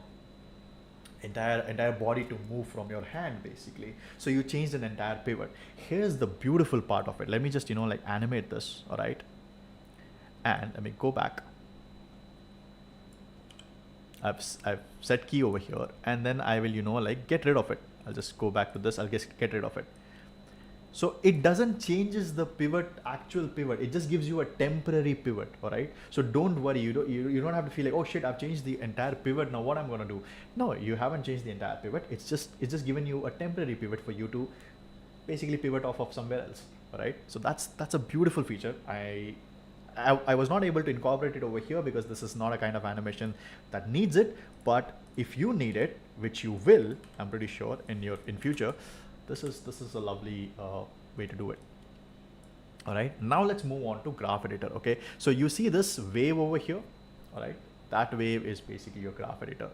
[SPEAKER 1] entire body to move from your hand, basically. So you changed an entire pivot. Here's the beautiful part of it. Let me just, you know, like animate this. All right. And let me go back. I've set key over here, and then I will, you know, like get rid of it. I'll just go back to this. I'll just get rid of it. So it doesn't changes the actual pivot. It just gives you a temporary pivot. All right. So don't worry. You don't have to feel like, oh shit, I've changed the entire pivot. Now what I'm gonna do? No, you haven't changed the entire pivot. It's just given you a temporary pivot for you to basically pivot off of somewhere else. All right. So that's a beautiful feature. I was not able to incorporate it over here because this is not a kind of animation that needs it. But if you need it, which you will, I'm pretty sure in future. This is a lovely way to do it. All right. Now let's move on to graph editor. Okay. So you see this wave over here. All right. That wave is basically your graph editor.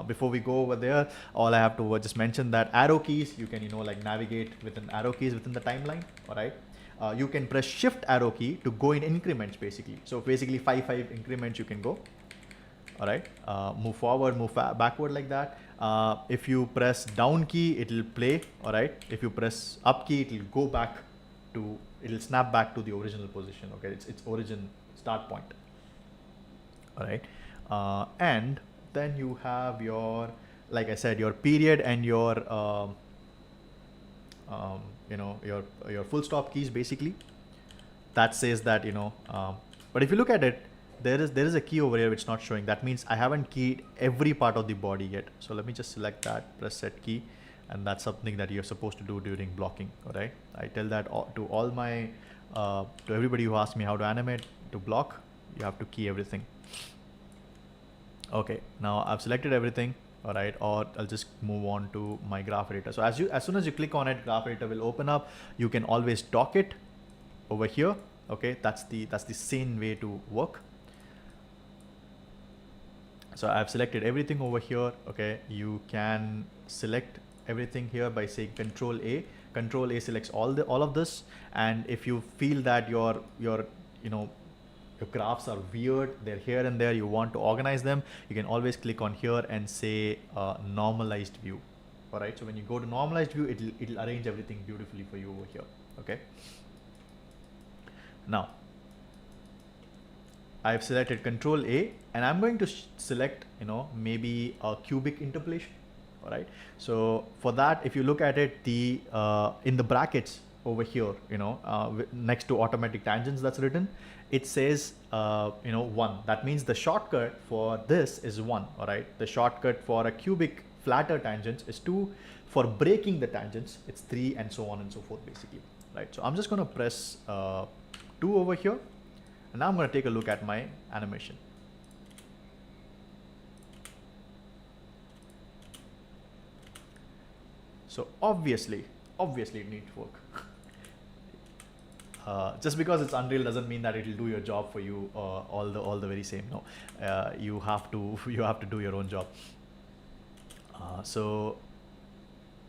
[SPEAKER 1] Before we go over there, all I have to just mention that arrow keys, you can, you know, like navigate within arrow keys within the timeline. All right. You can press shift arrow key to go in increments, basically. So basically 5 increments you can go. All right. Move forward, move backward like that. If you press down key, it will play. All right. If you press up key, it will go back to, it will snap back to the original position. Okay. It's origin start point. All right. And then you have your, like I said, your period and your, you know, your full stop keys, basically. That says that, you know, but if you look at it, there is a key over here which is not showing. That means I haven't keyed every part of the body yet. So let me just select that, press set key. and that's something that you're supposed to do during blocking. All right, I tell that to all my to everybody who asks me how to animate to block, you have to key everything. Okay, now I've selected everything. All right, or I'll just move on to my Grapheditor. So as soon as you click on it, Grapheditor will open up. You can always dock it over here. Okay, that's the same way to work. So I've selected everything over here. Okay, you can select everything here by saying Control A. Control A selects all of this, and if you feel that your graphs are weird, they're here and there, you want to organize them, you can always click on here and say normalized view. All right, so when you go to normalized view, it'll arrange everything beautifully for you over here. Okay, now I've selected Control A, and I'm going to select maybe a cubic interpolation. All right, so for that, if you look at it, the in the brackets over here, next to automatic tangents that's written, it says 1. That means the shortcut for this is 1. All right, the shortcut for a cubic flatter tangents is 2. For breaking the tangents, it's 3, and so on and so forth, basically. Right, so I'm just going to press 2 over here, and now I'm going to take a look at my animation. So obviously it needs work. Just because it's Unreal doesn't mean that it'll do your job for you all the very same. No, you have to do your own job. So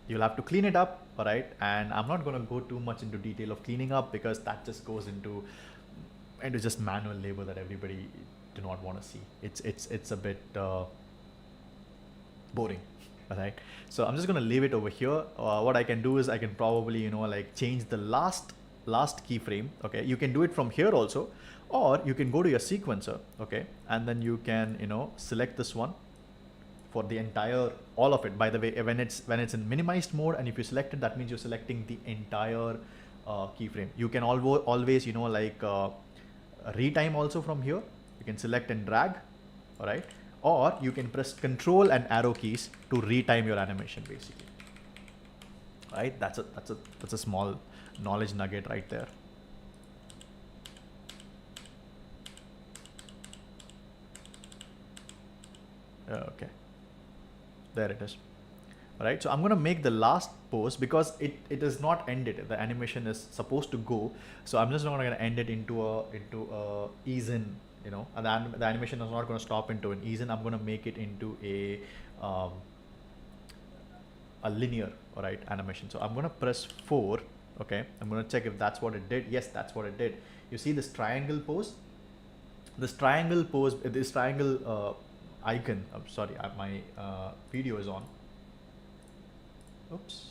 [SPEAKER 1] you'll have to clean it up. All right, and I'm not going to go too much into detail of cleaning up, because that just goes into just manual labor that everybody do not want to see. It's a bit boring. All right, so I'm just going to leave it over here. What I can do is I can probably like change the last keyframe. Okay, you can do it from here also, or you can go to your sequencer. Okay, and then you can select this one for the entire all of it. By the way, when it's in minimized mode, and if you select it, that means you're selecting the entire keyframe. You can always retime also from here. You can select and drag. All right, or you can press Control and arrow keys to retime your animation, basically. Right, that's a small knowledge nugget right there. Okay, there it is. All right, so I'm going to make the last pose, because it is not ended. The animation is supposed to go, so I'm just not going to end it into a ease in, and the animation is not going to stop into an ease in. I'm going to make it into a linear, all right, animation. So I'm going to press 4. Okay, I'm going to check if that's what it did. Yes, that's what it did. You see this triangle pose? This triangle icon. I'm sorry, my video is on. Oops,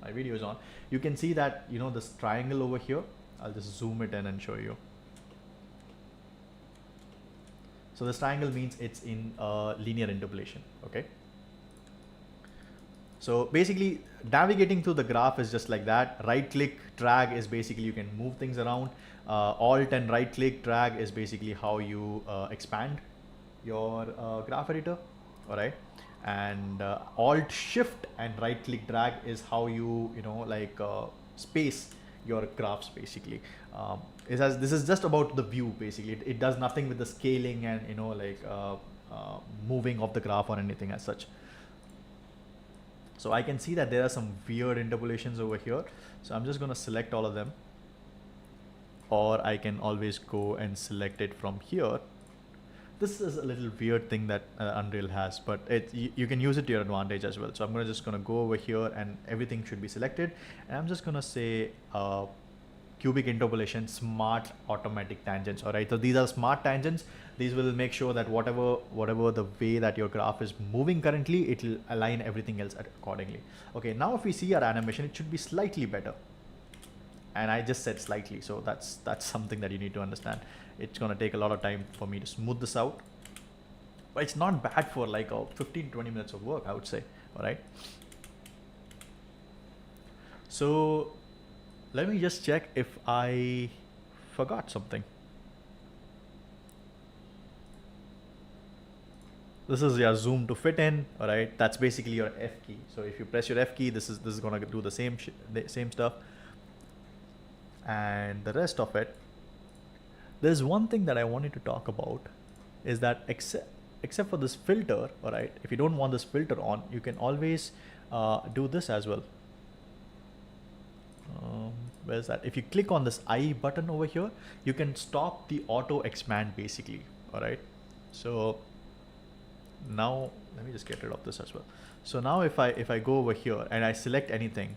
[SPEAKER 1] my video is on. You can see that this triangle over here. I'll just zoom it in and show you. So this triangle means it's in linear interpolation. Okay. So basically, navigating through the graph is just like that. Right click, drag is basically you can move things around. Alt and right click, drag is basically how you expand your graph editor. All right, and Alt Shift and right click, drag is how you space your graphs, basically. This is just about the view, basically. It does nothing with the scaling and moving of the graph or anything as such. So I can see that there are some weird interpolations over here. So I'm just going to select all of them, or I can always go and select it from here. This is a little weird thing that Unreal has, but you can use it to your advantage as well. So I'm just going to go over here, and everything should be selected. And I'm just going to say cubic interpolation, smart automatic tangents. All right, so these are smart tangents. These will make sure that whatever the way that your graph is moving currently, it will align everything else accordingly. Okay, now if we see our animation, it should be slightly better. And I just said slightly, so that's something that you need to understand. It's going to take a lot of time for me to smooth this out, but it's not bad for like 15-20 minutes of work, I would say. All right, so let me just check if I forgot something. This is your zoom to fit in, all right? That's basically your F key. So if you press your F key, this is gonna do the same stuff. And the rest of it, there's one thing that I wanted to talk about, is that except for this filter, all right, if you don't want this filter on, you can always do this as well. Where's that? If you click on this I button over here, you can stop the auto expand basically, all right? So now let me just get rid of this as well. So now if I go over here and I select anything,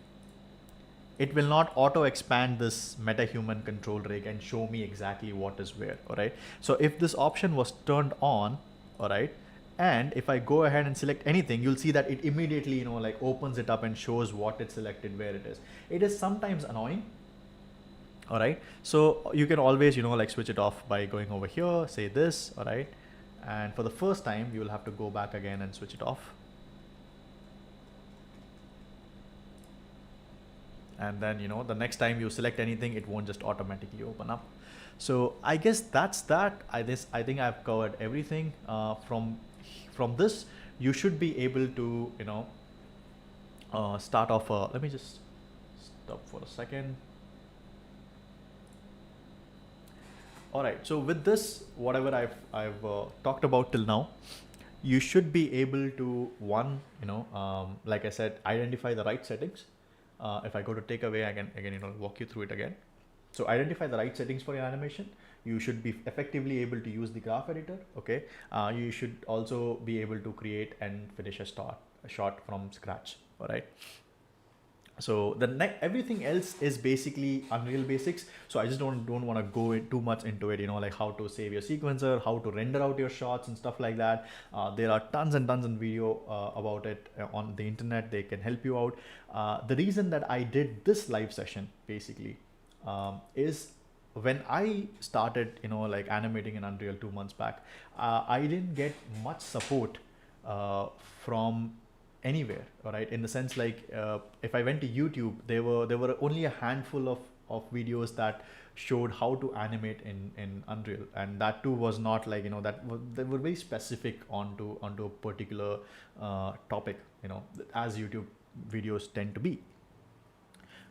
[SPEAKER 1] it will not auto expand this MetaHuman control rig and show me exactly what is where, all right? So if this option was turned on, all right, and if I go ahead and select anything, you'll see that it immediately, you know, like opens it up and shows what it selected, where it is. It is sometimes annoying, all right? So you can always, you know, like switch it off by going over here, say this, all right? And for the first time, you will have to go back again and switch it off. And then, you know, the next time you select anything, it won't just automatically open up. So I guess that's that. I think I've covered everything. From this, you should be able to, you know, start off. Let me just stop for a second. All right. So with this, whatever I've talked about till now, you should be able to, one, you know, like I said, identify the right settings. If I go to takeaway, I can again, you know, walk you through it again. So identify the right settings for your animation. You should be effectively able to use the graph editor. Okay. You should also be able to create and finish a shot from scratch. All right. So everything else is basically Unreal Basics. So I just don't want to go too much into it, you know, like how to save your sequencer, how to render out your shots and stuff like that. There are tons and tons of video about it on the internet. They can help you out. The reason that I did this live session basically is when I started, you know, like animating in Unreal 2 months back, I didn't get much support from anywhere, all right? In the sense, like if I went to YouTube, there were only a handful of videos that showed how to animate in Unreal, and that too was not like, you know, they were very specific onto a particular topic, you know, as YouTube videos tend to be.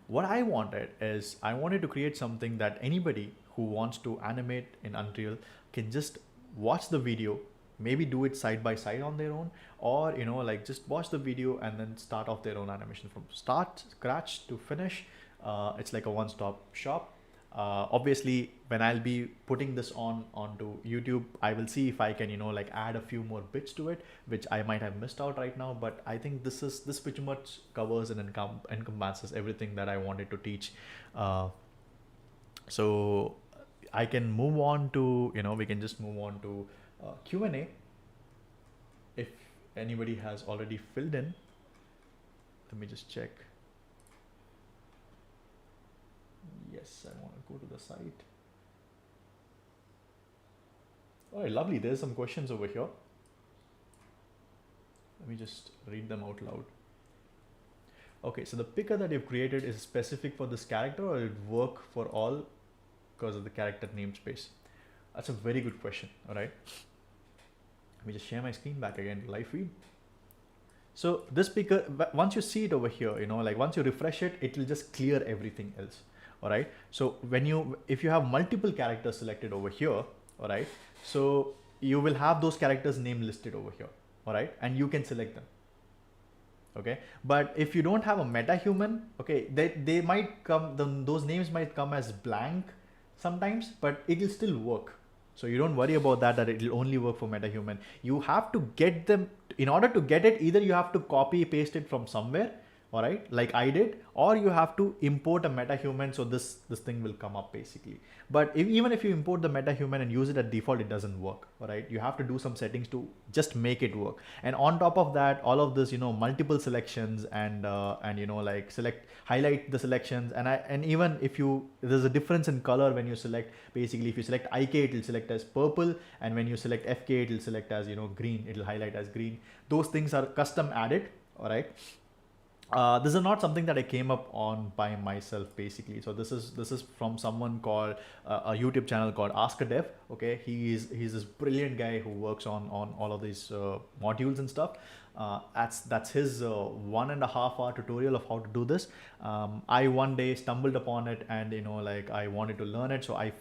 [SPEAKER 1] What I wanted is I wanted to create something that anybody who wants to animate in Unreal can just watch the video, maybe do it side by side on their own, or, you know, like just watch the video and then start off their own animation from scratch to finish. It's like a one-stop shop. Obviously, when I'll be putting this onto YouTube, I will see if I can, you know, like add a few more bits to it, which I might have missed out right now. But I think this pretty much covers and encompasses everything that I wanted to teach. So I can move on to, you know, we can just move on to Q&A. If anybody has already filled in, let me just check. Yes, I want to go to the site. All right, lovely. There's some questions over here. Let me just read them out loud. Okay, so the picker that you've created is specific for this character, or it work for all because of the character namespace? That's a very good question. All right. Let me just share my screen back again, live feed. So this picker, once you see it over here, you know, like once you refresh it, it will just clear everything else. All right. So if you have multiple characters selected over here, all right, so you will have those characters name listed over here. All right. And you can select them. Okay. But if you don't have a metahuman, okay, they might come, those names might come as blank sometimes, but it will still work. So you don't worry about that it will only work for metahuman. You have to get them, in order to get it, either you have to copy paste it from somewhere, all right, like I did, or you have to import a metahuman, so this thing will come up basically. But even if you import the metahuman and use it at default, it doesn't work, all right? You have to do some settings to just make it work. And on top of that, all of this, you know, multiple selections and you know, like highlight the selections, and even if there's a difference in color when you select, basically if you select IK, it will select as purple, and when you select FK, it will select as, you know, green, it will highlight as green. Those things are custom added, all right? This is not something that I came up on by myself, basically. So this is from someone called a YouTube channel called Ask a Dev. Okay, he's this brilliant guy who works on all of these modules and stuff. That's his 1.5 hour tutorial of how to do this. I one day stumbled upon it, and like I wanted to learn it, so I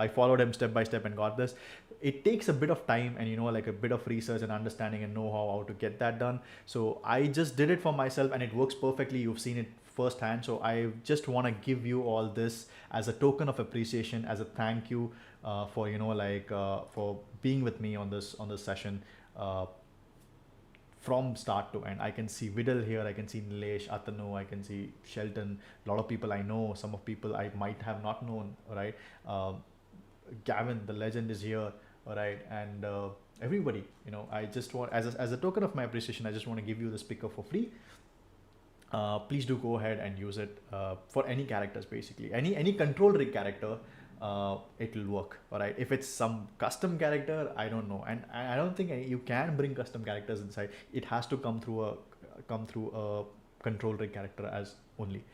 [SPEAKER 1] followed him step by step and got this. It takes a bit of time and like a bit of research and understanding and know how to get that done. So I just did it for myself and it works perfectly. You've seen it firsthand. So I just want to give you all this as a token of appreciation, as a thank you for for being with me on this session. From start to end. I can see Vidal here, I can see Nilesh, Atanu, I can see Shelton, a lot of people I know, some of people I might have not known, right? Gavin, the legend, is here, right? And everybody, I just want, as a token of my appreciation, I just want to give you this picker for free. Please do go ahead and use it for any characters, basically. Any control rig character, it will work. All right, if it's some custom character, I don't know, and I don't think you can bring custom characters inside. It has to come through a control rig character as only.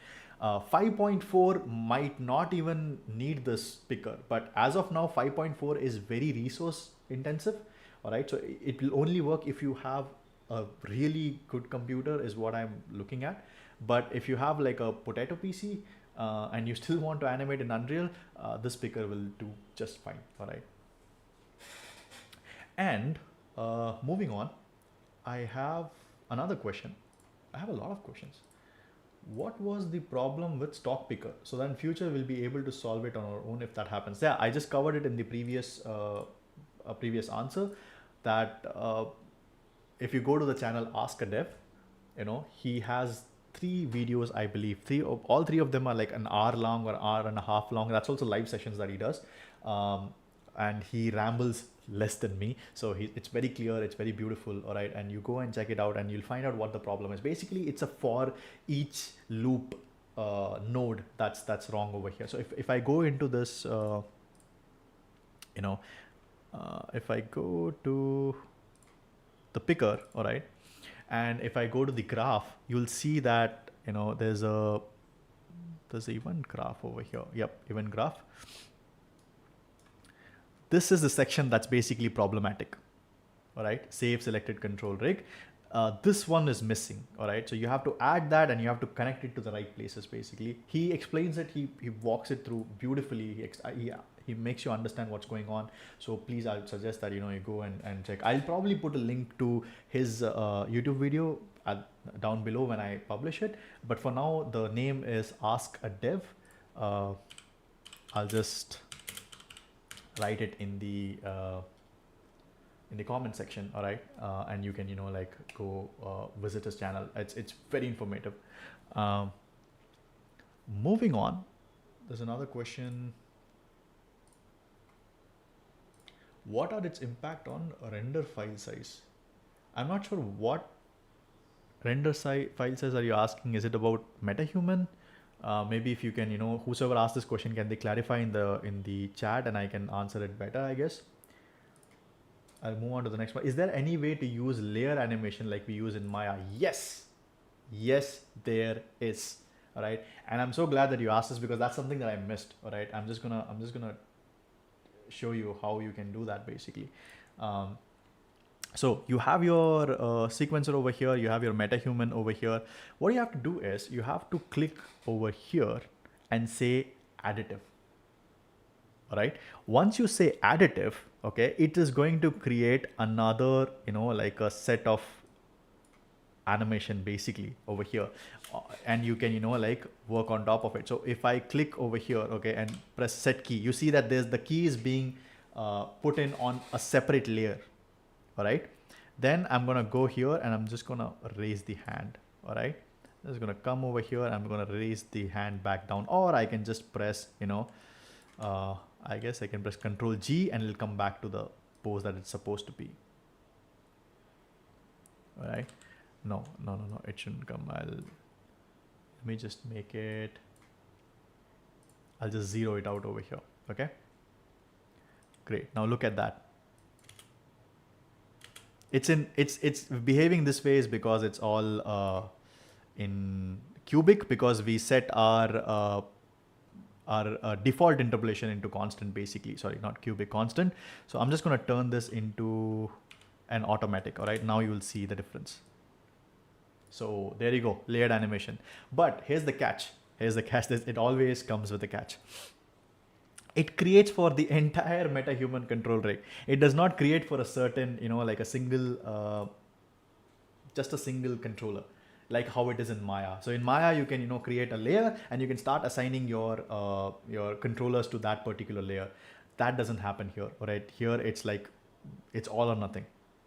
[SPEAKER 1] 5.4 might not even need this picker, but as of now 5.4 is very resource intensive. All right, so it will only work if you have a really good computer, is what I'm looking at. But if you have like a potato PC and you still want to animate in Unreal, this picker will do just fine. All right. And moving on, I have another question. I have a lot of questions. What was the problem with stock picker? So then future we'll be able to solve it on our own if that happens. Yeah, I just covered it in the previous answer, that if you go to the channel Ask a Dev, he has 3 videos, I believe. All three of them are like an hour long or hour and a half long. That's also live sessions that he does. And he rambles less than me. So it's very clear, it's very beautiful, all right? And you go and check it out and you'll find out what the problem is. Basically, it's a for each loop node that's wrong over here. So if I go into this, if I go to the picker, all right, and if I go to the graph, you'll see that there's a event graph over here. Yep, event graph. This is the section that's basically problematic. All right, save selected control rig. This one is missing. All right, so you have to add that and you have to connect it to the right places. Basically, he explains it. He walks it through beautifully. He makes you understand what's going on. So please, I would suggest that you go and check. I'll probably put a link to his YouTube video down below when I publish it. But for now, the name is Ask a Dev. I'll just write it in the comment section. All right, and you can go visit his channel. It's very informative. Moving on, there's another question. What are its impact on render file size? I'm not sure what render file size are you asking. Is it about Metahuman? Maybe if you can, whosoever asked this question, can they clarify in the chat and I can answer it better, I guess. I'll move on to the next one. Is there any way to use layer animation like we use in Maya? Yes, there is. All right, and I'm so glad that you asked this because that's something that I missed. All right, I'm just gonna show you how you can do that basically. So you have your sequencer over here, you have your Metahuman over here. What you have to do is you have to click over here and say additive. All right, once you say additive, okay, it is going to create another like a set of animation basically over here, and you can work on top of it. So if I click over here, okay, and press set key, you see that the key is being put in on a separate layer. All right, then I'm gonna go here and I'm just gonna raise the hand. All right, I'm just gonna come over here and I'm gonna raise the hand back down, or I can just press I guess I can press Control G and it'll come back to the pose that it's supposed to be. All right, no, it shouldn't come. Let me just make it, I'll just zero it out over here. Okay, great. Now look at that. It's behaving this way is because it's all in cubic because we set our default interpolation into constant basically. Sorry, not cubic, constant. So I'm just going to turn this into an automatic. All right, now you will see the difference. So there you go, layered animation. But here's the catch. Here's the catch. It always comes with a catch. It creates for the entire MetaHuman control rig. It does not create for a certain, like a single, just a single controller, like how it is in Maya. So in Maya, you can, create a layer and you can start assigning your controllers to that particular layer. That doesn't happen here, right? Here it's like, it's all or nothing.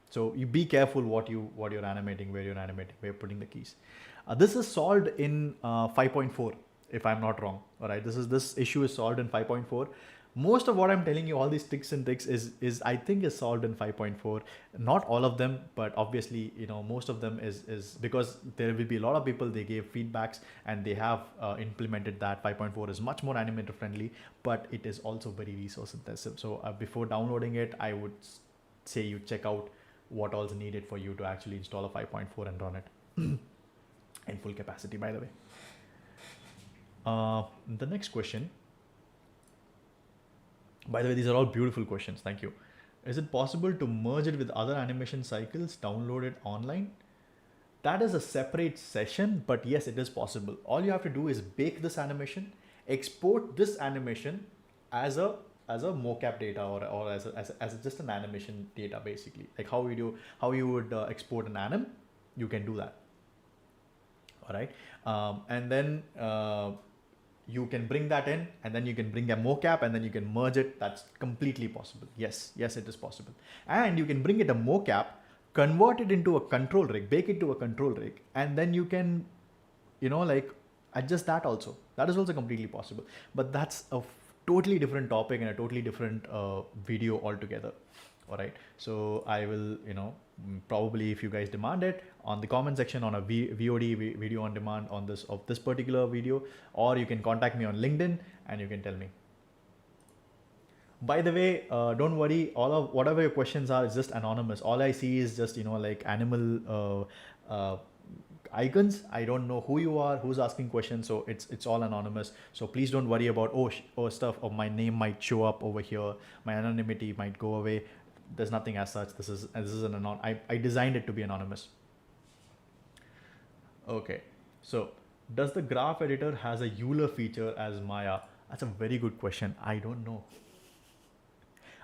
[SPEAKER 1] So you be careful what you're animating, where you're animating, where you're putting the keys. This is solved in 5.4, if I'm not wrong. All right, this issue is solved in 5.4. Most of what I'm telling you, all these tricks and tricks, is I think is solved in 5.4. Not all of them, but obviously, most of them is because there will be a lot of people, they gave feedbacks and they have implemented that 5.4 is much more animator friendly, but it is also very resource intensive. So before downloading it, I would say you check out what all is needed for you to actually install a 5.4 and run it in full capacity, by the way. The next question, by the way, these are all beautiful questions. Thank you. Is it possible to merge it with other animation cycles downloaded online? That is a separate session, but yes, it is possible. All you have to do is bake this animation, export this animation as a mocap data or as just an animation data, basically, like how you would export an anim. You can do that. All right, and then you can bring that in, and then you can bring a mocap, and then you can merge it. That's completely possible. Yes, it is possible. And you can bring it a mocap, convert it into a control rig, bake it to a control rig, and then you can, like adjust that also. That is also completely possible. But that's a totally different topic and a totally different video altogether. All right, so I will, probably, if you guys demand it, on the comment section on a VOD, video on demand, on this particular video, or you can contact me on LinkedIn and you can tell me. By the way, don't worry, all of whatever your questions are is just anonymous. All I see is just, like animal icons. I don't know who you are, who's asking questions, so it's all anonymous. So please don't worry about stuff, or my name might show up over here, my anonymity might go away. There's nothing as such. This is an I designed it to be anonymous. Okay, so does the graph editor has a Euler feature as Maya? That's a very good question. I don't know.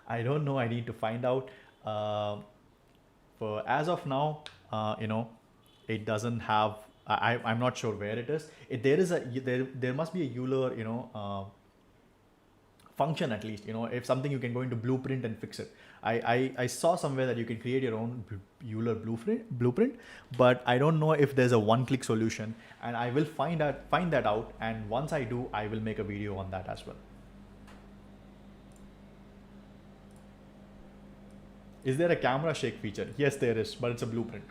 [SPEAKER 1] I need to find out. For as of now, it doesn't have. I'm not sure where it is. There must be a Euler, function, at least, if something, you can go into blueprint and fix it. I saw somewhere that you can create your own Euler blueprint, but I don't know if there's a one-click solution, and I will find that out, and once I do, I will make a video on that as well. Is there a camera shake feature? Yes, there is, but it's a blueprint.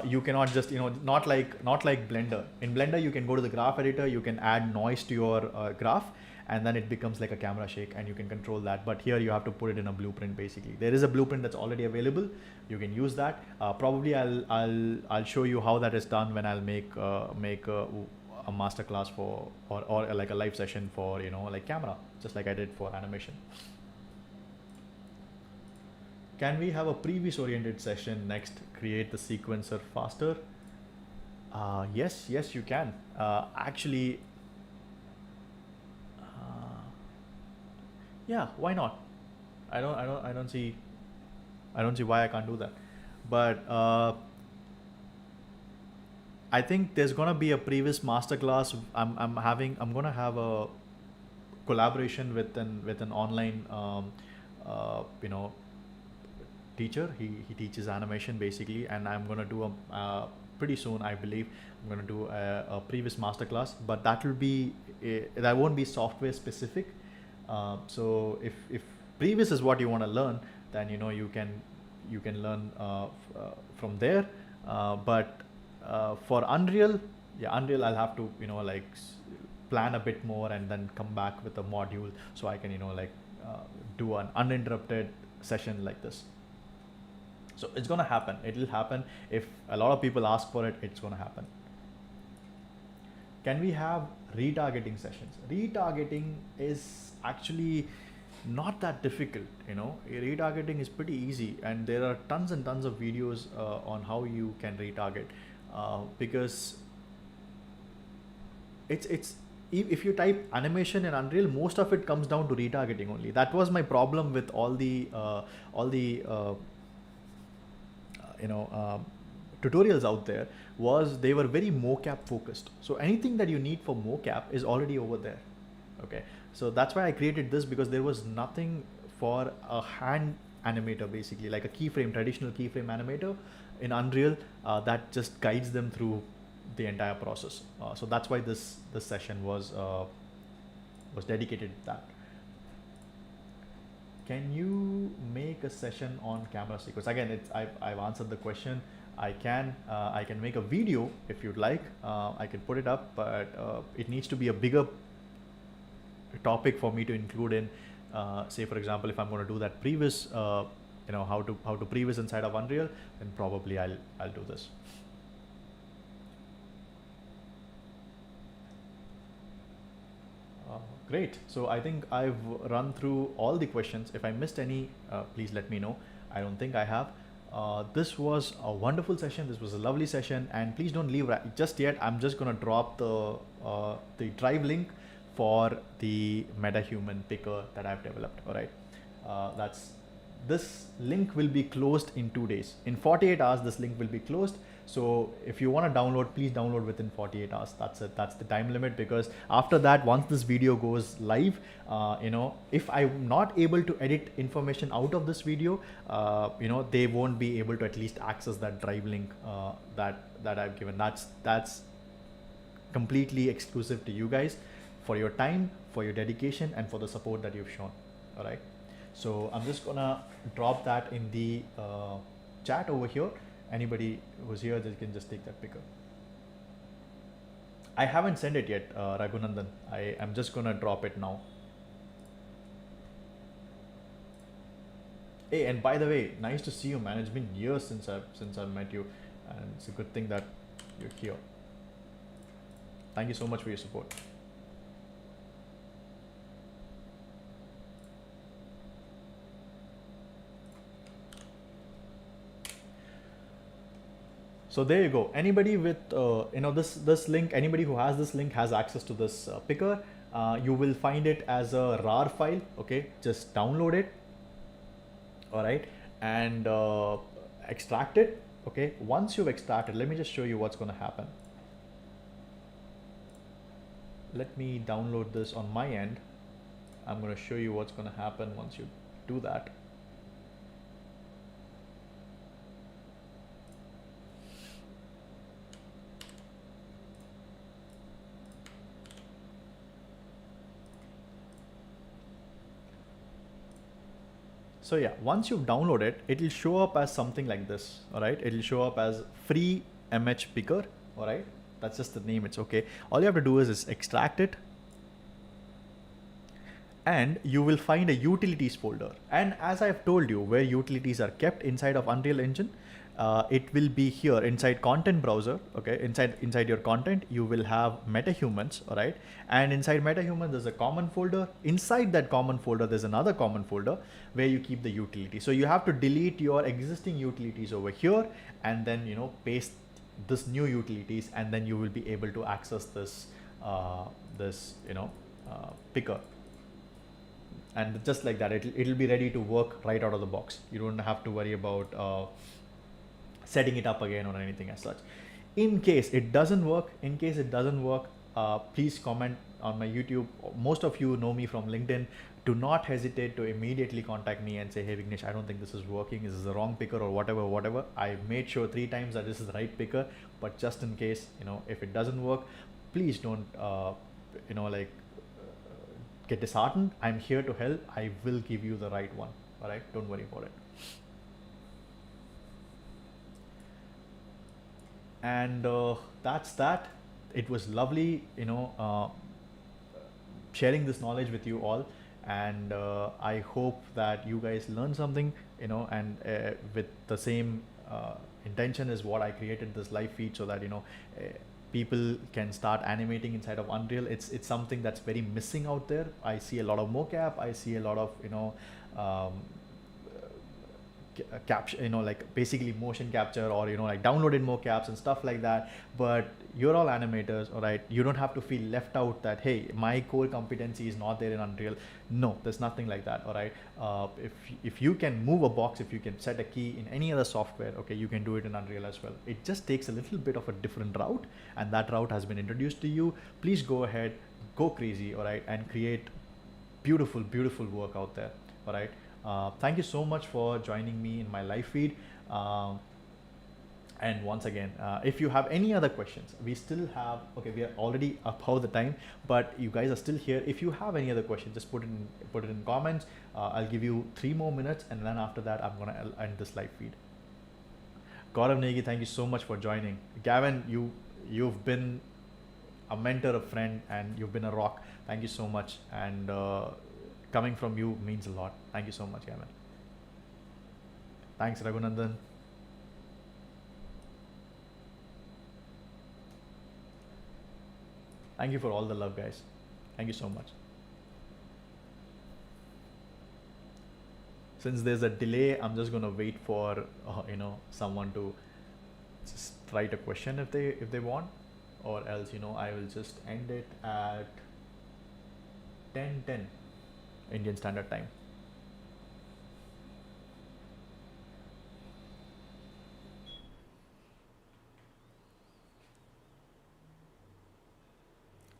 [SPEAKER 1] You cannot just, not like Blender. In Blender, you can go to the graph editor, you can add noise to your graph, and then it becomes like a camera shake, and you can control that. But here you have to put it in a blueprint. Basically, there is a blueprint that's already available. You can use that. Probably I'll show you how that is done when I'll make a masterclass for or like a live session for like camera, just like I did for animation. Can we have a previous oriented session next? Create the sequencer faster. Yes, you can. Actually, yeah, why not? I don't see why I can't do that. But I think there's gonna be a previous masterclass. I'm gonna have a collaboration with an online teacher. He teaches animation basically, and I'm gonna do a pretty soon, I believe. I'm gonna do a previous masterclass, but that won't be software specific. So if previous is what you want to learn, then you can learn from there. But for Unreal, I'll have to like plan a bit more and then come back with a module, so I can do an uninterrupted session like this. So it's gonna happen. It'll happen if a lot of people ask for it. It's gonna happen. Can we have retargeting sessions? Retargeting is actually not that difficult. Retargeting is pretty easy, and there are tons and tons of videos on how you can retarget, because it's if you type animation in Unreal, most of it comes down to retargeting only. That was my problem with all the you know tutorials out there, was they were very mocap focused. So anything that you need for mocap is already over there. Okay, so that's why I created this, because there was nothing for a hand animator, basically like a keyframe, traditional keyframe animator in Unreal, that just guides them through the entire process. So that's why this session was dedicated to that. Can you make a session on camera sequence? Again, I've answered the question. I can make a video if you'd like. I can put it up, but it needs to be a bigger topic for me to include in. Say for example, if I'm going to do that previs, how to previs inside of Unreal, then probably I'll do this. Great. So I think I've run through all the questions. If I missed any, please let me know. I don't think I have. This was a wonderful session. This was a lovely session, and please don't leave just yet. I'm just gonna drop the drive link for the Metahuman picker that I've developed. All right. This link will be closed in 2 days. In 48 hours, this link will be closed. So if you want to download, please download within 48 hours. That's it. That's the time limit, because after that, once this video goes live, if I'm not able to edit information out of this video, they won't be able to at least access that drive link that I've given. That's completely exclusive to you guys, for your time, for your dedication, and for the support that you've shown. All right. So I'm just gonna drop that in the chat over here. Anybody who's here, they can just take that picker. I haven't sent it yet, Raghunandan. I am just gonna drop it now. Hey, and by the way, nice to see you, man. It's been years since I've met you, and it's a good thing that you're here. Thank you so much for your support. So there you go. Anybody with this link, anybody who has this link has access to this picker. You will find it as a RAR file. Okay, just download it. All right, and extract it. Okay, once you've extracted, let me just show you what's going to happen. Let me download this on my end. I'm going to show you what's going to happen once you do that. So yeah, once you've downloaded it, it'll show up as something like this. All right, it'll show up as free MH picker. All right, that's just the name. It's okay. All you have to do is extract it, and you will find a utilities folder. And as I've told you, where utilities are kept inside of Unreal Engine, it will be here inside content browser. Okay, inside your content, you will have metahumans. All right, and inside metahumans, there's a common folder. Inside that common folder, there's another common folder where you keep the utility. So you have to delete your existing utilities over here, and then paste this new utilities, and then you will be able to access this picker. And just like that, it'll be ready to work right out of the box. You don't have to worry about setting it up again or anything as such. In case it doesn't work, please comment on my YouTube. Most of you know me from LinkedIn. Do not hesitate to immediately contact me and say, hey Vignesh, I don't think this is working. This is the wrong picker or whatever. I made sure 3 times that this is the right picker, but just in case, if it doesn't work, please don't, get disheartened. I'm here to help. I will give you the right one. All right, don't worry about it. And that's that. It was lovely, sharing this knowledge with you all. and I hope that you guys learn something, and with the same intention is what I created this live feed, so that people can start animating inside of Unreal. It's something that's very missing out there. I see a lot of mocap, I see a lot of um, capture, like basically motion capture, or like downloaded mocaps and stuff like that. But you're all animators, all right? You don't have to feel left out that, hey, my core competency is not there in Unreal. No, there's nothing like that, all right? If you can move a box, if you can set a key in any other software, okay, you can do it in Unreal as well. It just takes a little bit of a different route, and that route has been introduced to you. Please go ahead, go crazy, all right, and create beautiful, beautiful work out there, all right? Thank you so much for joining me in my live feed. And once again, if you have any other questions, we still have, okay, we are already above the time, but you guys are still here. If you have any other questions, just put it in comments. I'll give you 3 more minutes, and then after that, I'm gonna end this live feed. Gaurav Negi, thank you so much for joining. Gavin, you've been a mentor, a friend, and you've been a rock. Thank you so much. And coming from you means a lot. Thank you so much, Gavin. Thanks, Raghunandan. Thank you for all the love, guys. Thank you so much. Since there's a delay, I'm just gonna wait for someone to just write a question if they want, or else I will just end it at 10:10 Indian Standard Time.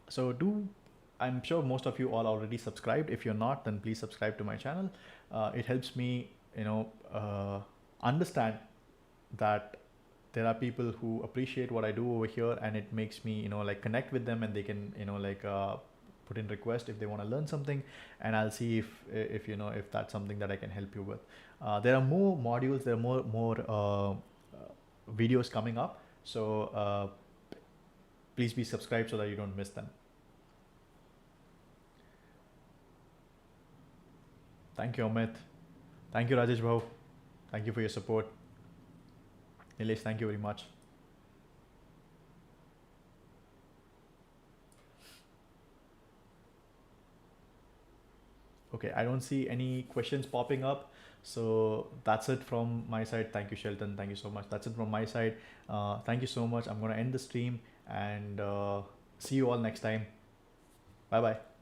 [SPEAKER 1] So I'm sure most of you all already subscribed. If you're not, then please subscribe to my channel. It helps me, understand that there are people who appreciate what I do over here, and it makes me, like connect with them, and they can, put in request if they want to learn something, and I'll see if that's something that I can help you with. There are more modules, there are more videos coming up. So please be subscribed so that you don't miss them. Thank you, Amit. Thank you, Rajesh Bhau. Thank you for your support. Nilesh, thank you very much. Okay, I don't see any questions popping up. So that's it from my side. Thank you, Shelton. Thank you so much. That's it from my side. Thank you so much. I'm going to end the stream, and see you all next time. Bye-bye.